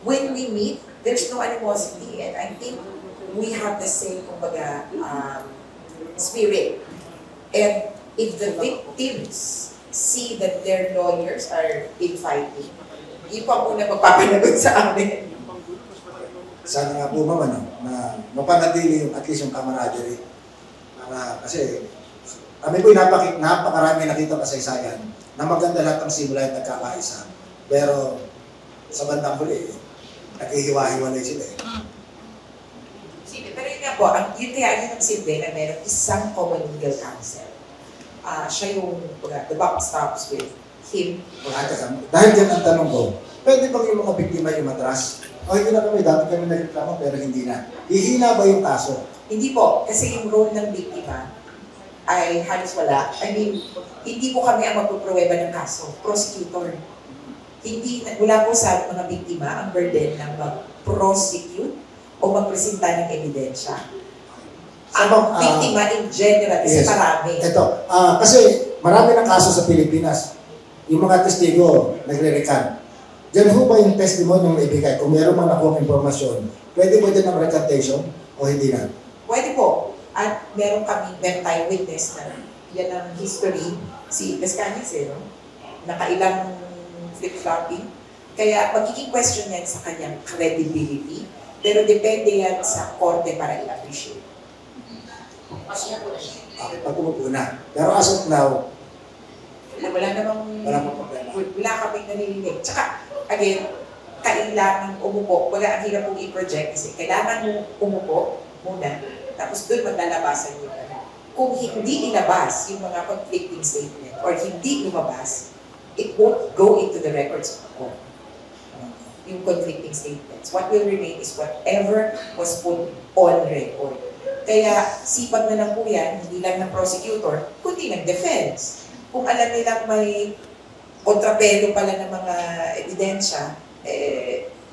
When we meet, there's no animosity, and I think we have the same, kumbaga, spirit. And if the victims see that their lawyers are infighting, yun pa muna magpapanagot sa amin. Sana nga po mama, no, na mapanatili yung at least yung camaraderie. Kasi kami po napakarami nakita kasaysayan na maganda lahat ng simula yung nagkakaisa. Pero sa bandang huli, naghihiwa-hiwalay sila eh. Pero yun nga po, yun kaya yun ang silbi na meron isang common legal counsel. Siya yung, the buck stops with him. Dahil dyan ang tanong ko, pwede bang yung mga biktima yung matras? O hindi na kami, dati kami nagreklamo pero hindi na. Hihina ba yung kaso? Hindi po, kasi yung role ng biktima ay halos wala. I mean, hindi po kami ang magpupruweba ng kaso, prosecutor. Wala po sa mga biktima ang burden ng mag-prosecute o magpresenta ng ebidensya. Ang biktima in general, kasi marami. Ito, kasi marami ng kaso sa Pilipinas. Yung mga testigo nagre-recant. Diyan ho ba yung testimony yung ibigay? Kung meron man nakuha informasyon, pwede ba din ng recantation o hindi na? Pwede po. At meron tayong witness na yan ang history. Si Descanis, no? Nakailang flip-flopping. Kaya magiging question yan sa kanyang credibility. Pero depende yan sa korte para i-appreciate. Pag umupo na. Pero as of now, wala kaming nalilinig. Tsaka, again, kailangan umupo. Wala, ang hirap pong i-project kasi kailangan mo umupo muna. Tapos doon maglalabasan yung kung hindi ilabas yung mga conflicting statement or hindi lumabas, it won't go into the records of the court. Yung conflicting statements. What will remain is whatever was put on record. Kaya sipag na lang po yan, hindi lang ng prosecutor, kundi ng defense. Kung alam nilang may kontrapelo pala ng mga ebidensya,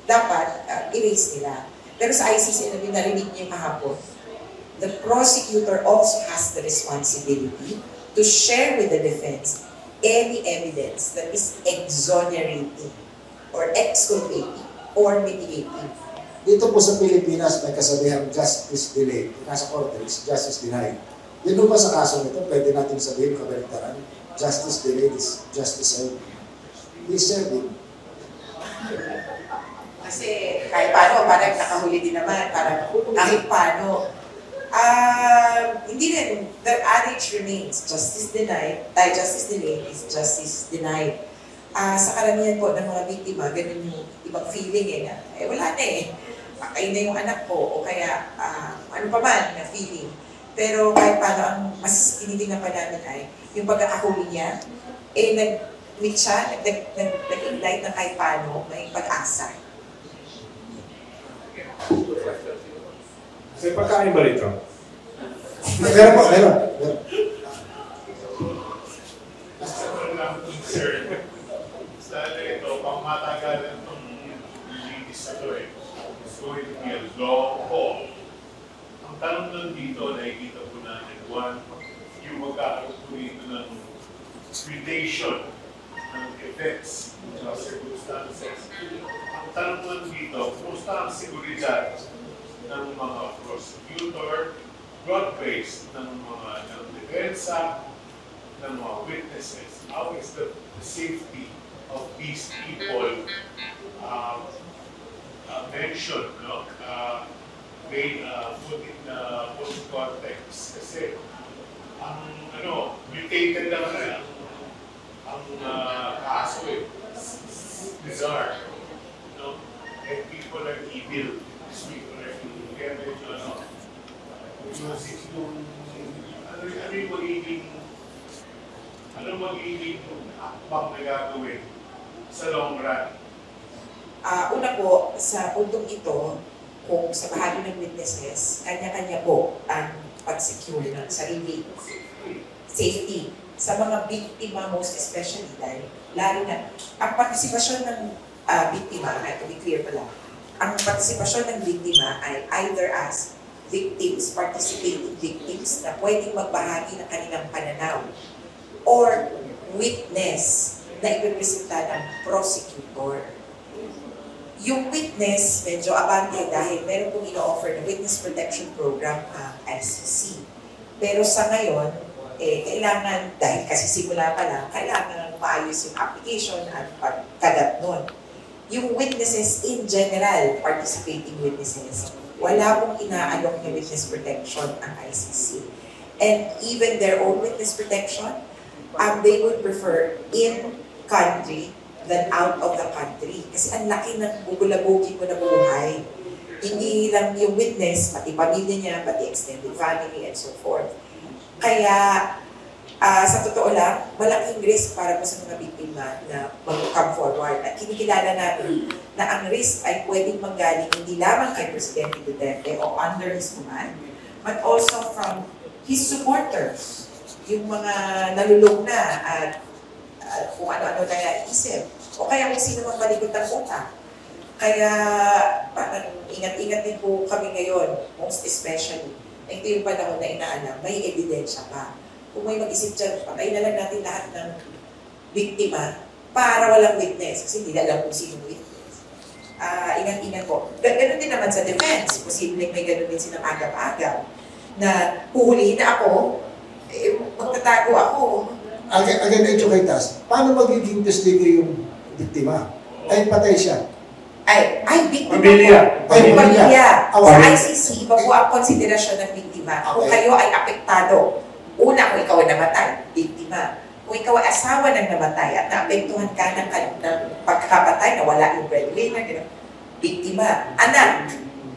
dapat erase nila. Pero sa ICC, narinig niyo kahapon, the prosecutor also has the responsibility to share with the defense any evidence that is exonerating or exculpating or mitigating. dito po sa Pilipinas may kasabihan justice delayed. Nasa korte is justice denied. Yun ba sa kaso nito, pwede natin sabihin kabaliktaran, justice delayed is justice served. Please serve it. Kasi kahit paano, parang nakahuli din naman, parang kahit paano. Hindi rin, the adage remains, justice delayed is justice denied. Sa karamihan po ng mga biktima, ganun yung ibang feeling wala na patay na yung anak ko, o kaya ano pa man na feeling. Pero kahit paano, ang mas tinitingnan pa namin ay yung pagkakahuli niya, nag-meet siya, nag-ignite na kahit paano, may pag-asa. May pagkain ba rito? Meron po, meron. Sir, dahil ito, pang matagalan itong linis na ito it's going to be a long haul. Ang tanong nun dito, nakikita po natin, one, yung magkakaroon po dito ng gradation ng effects ng circumstances. Ang tanong nun dito, kumusta ang seguridad ng mga prosecutor, broad-based ng mga depensa, ng mga witnesses. How is the safety of these people mentioned, made put in context? Kasi ang mutated lang ang kaso bizarre. And people are evil. These people are evil. Kaya medyo ano magiging akbang na gagawin sa long run? Una po, sa puntong ito, kung sa bahagi ng witnesses, kanya-kanya po ang pag-secure ng sarili safety sa mga biktima, most especially dahil lalo na ang partisipasyon ng biktima, to be clear pala, ang partisipasyon ng biktima ay either as victims, participating victims na pwedeng magbahagi ng kanilang pananaw or witness na ipipresenta ng prosecutor. Yung witness, medyo abante dahil meron pong ino-offer na Witness Protection Program ang ICC. Pero sa ngayon, kailangan, dahil kasi simula pa lang, kailangan maayos yung application at pagkagat nun. Yung witnesses in general, participating witnesses, wala pong inaalok na witness protection ang ICC. And even their own witness protection, they would prefer in-country than out of the country. Kasi ang laki ng bubulabugi mo na buhay. Hindi lang yung witness, pati pamilya niya, pati extended family, and so forth. Kaya, sa totoo lang, malaking risk para po sa mga biktima na mag-come forward. At kinikilala natin na ang risk ay pwedeng manggaling hindi lamang kay Presidente Duterte o under his command, but also from his supporters, yung mga nalulog na at kung ano-ano na naisip. O kaya kung sino mang malikot ng utak. Kaya parang ingat-ingat din po kami ngayon, most especially. Ito yung panahon na inaalam, may ebidensya pa. Kung may mag-isip dyan, patayin na lang natin lahat ng biktima para walang witness. Kasi hindi na alam kung sino witness. Ingat-ingat po. Ganon din naman sa defense. Posibleng may ganon din silang agap-agap na puhulihin na ako, magtatago ako. Again, educators, paano magiging testigo yung biktima? Ay, patay siya. Ay, biktima Pamilya. po. Pamilya. Oh, Sa ICC, iba po ang konsiderasyon ng biktima. Kung kayo ay apektado, una, kung ikaw ay namatay, biktima. Kung ikaw ay asawa ng namatay at naapektuhan ka ng pagkakapatay na wala yung breadwinner, biktima. Anak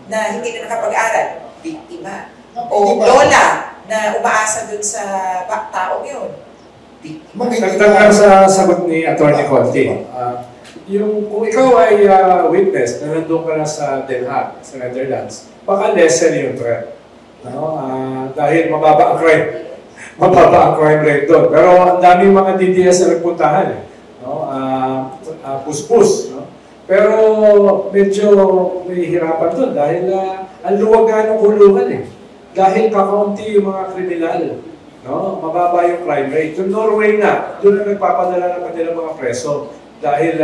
na hindi na nakapag-aral, biktima. O lola na umaasa dun sa taong yun, biktima. Tagtagan sa sagot ni Atty. Conti. Yung kung ikaw ay witness na nandun ka na sa Den Haag, sa Netherlands, baka lesser yung threat. No? Dahil mababa ang crime rate doon. Pero ang daming mga DDS na nagpuntahan. No? Puspus. No? Pero medyo may hirapan doon dahil ang luwagan ng kulungan eh. Dahil kakaunti yung mga kriminal. No? Mababa yung crime rate. Yung Norway na, doon na nagpapadala ng kanilang mga preso dahil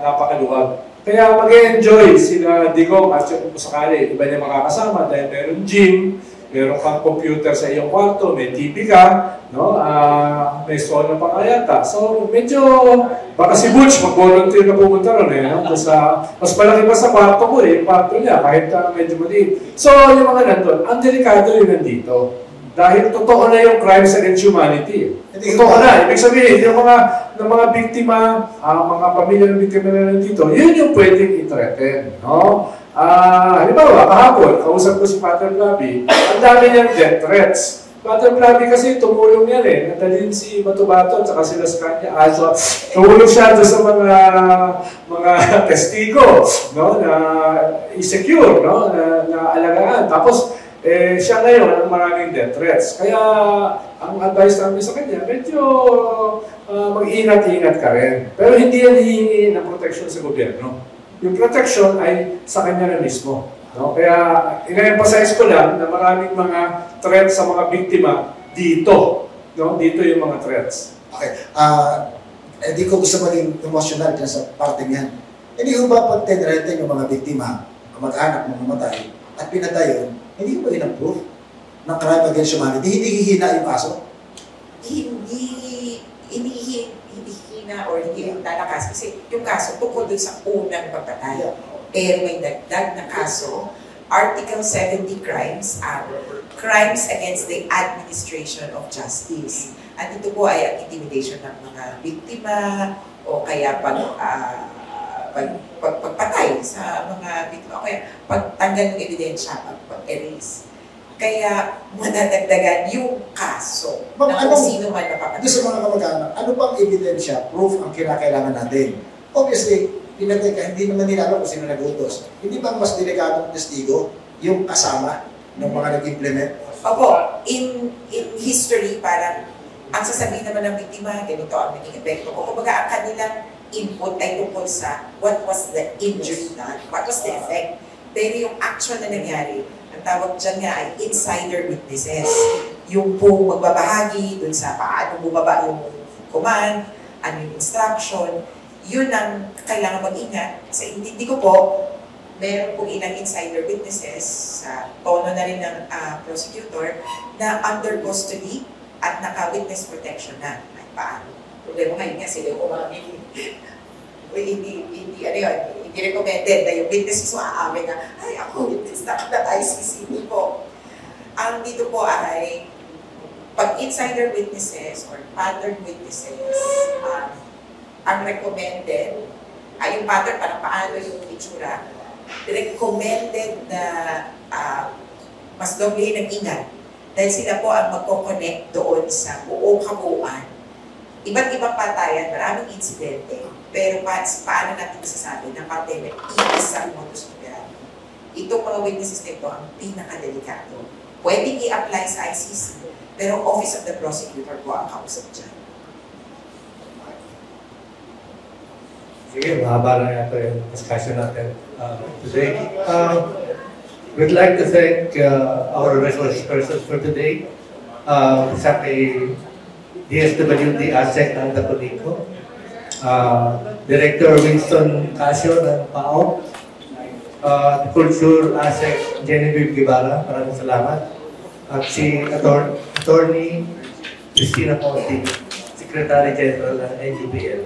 napakaluwag. Kaya mag-enjoy sila Digong at kung sakali, iba niya makakasama dahil meron gym, meron kang computer sa iyong kwarto, may TV ka, no? May sauna pa kaya yata. So medyo, baka si Butch mag-volunteer na pumunta ron eh. No? Mas malaki pa sa kwarto ko eh, kwarto niya, kahit medyo maliit. So yung mga nandun, ang delikado yun nandito. Dahil totoo na yung crimes against humanity. Totoo na. Ibig sabihin, yung mga biktima, mga pamilya ng biktima na nandito, yun yung pwedeng i-threaten. No? Halimbawa, kahapon, kausap ko si Father Blaby, ang dami niyang death threats. Father Blaby kasi tumulong yan eh. Nadalhin si Matubato at saka si Las Cañas. So, tumulong siya doon sa mga testigo, no? Na i-secure, no? Na alagaan. Tapos, siya ngayon ang maraming death threats. Kaya, ang advice namin sa kanya, medyo mag-ingat-ingat ka rin. Pero hindi yan hihingi ng protection sa gobyerno. Yung protection ay sa kanya na mismo. No? Kaya, ina-emphasize ko lang na maraming mga threats sa mga biktima dito. No? Dito yung mga threats. Okay. Hindi ko gusto maging emotional dyan sa parte niyan. Hindi ko ba pag tinreten yung mga biktima, kamag-anak mga matay, at pinatay yun, hindi ko ba yun ang proof ng crime against humanity? Hindi hihina yung kaso? Hindi hina or hindi lalakas kasi yung kaso tungkol dun sa unang pagpatay. Pero may dagdag na kaso, Article 70 crimes are crimes against the administration of justice. At ito po ay ang intimidation ng mga biktima o kaya pagpatay sa mga biktima o kaya pagtanggal ng ebidensya, pag-erase. Kaya madadagdagan yung kaso na kung sino man napapatay. Doon sa mga kamag-anak, ano bang ebidensya, proof ang kinakailangan natin? Obviously, pinateka, hindi naman nila alam kung sino nag-utos. Hindi ba mas delikadong testigo yung kasama ng mga nag-implement? Opo, in history, parang ang sasabihin naman ng biktima, ganito ang naging epekto ko. Kumbaga, ang kanilang input ay tungkol sa what was the injury done, what was the effect. Pero yung actual na nangyari, ang tawag dyan nga ay insider witnesses. Yung po magbabahagi dun sa paano bumaba yung command, ano yung instruction, yun ang kailangan mag-ingat. Sa intindi ko po, meron po ilang insider witnesses sa tono na rin ng prosecutor na under custody at naka-witness protection na. Ay, paano? Problema ngayon nga sila yung umamin. Hindi recommended na yung witnesses maamin na, ay, ako witness na ICCD po. Ang dito po ay, pag insider witnesses or pattern witnesses, ang recommended, ay yung pattern, parang paano yung itsura, recommended na mas doblehin ng ingat dahil sila po ang magkoconnect doon sa buong kabuuan. Iba't ibang patayan, maraming insidente, pero paano natin masasabi na pandemic, iisa ang modus operandi. Itong mga witnesses nito ang pinakadelikado. Pwedeng i-apply sa ICC, pero Office of the Prosecutor po ang kausap dyan. Sige, mahaba na yata yung discussion natin today. We'd like to thank our resource persons for today. Sa kay DSWD ASEC ng Taponico, Director Winston Casio ng PAO, Culture ASEC Genevieve Guevara, maraming salamat. At si Attorney Cristina Conti, Secretary General ng NGPL.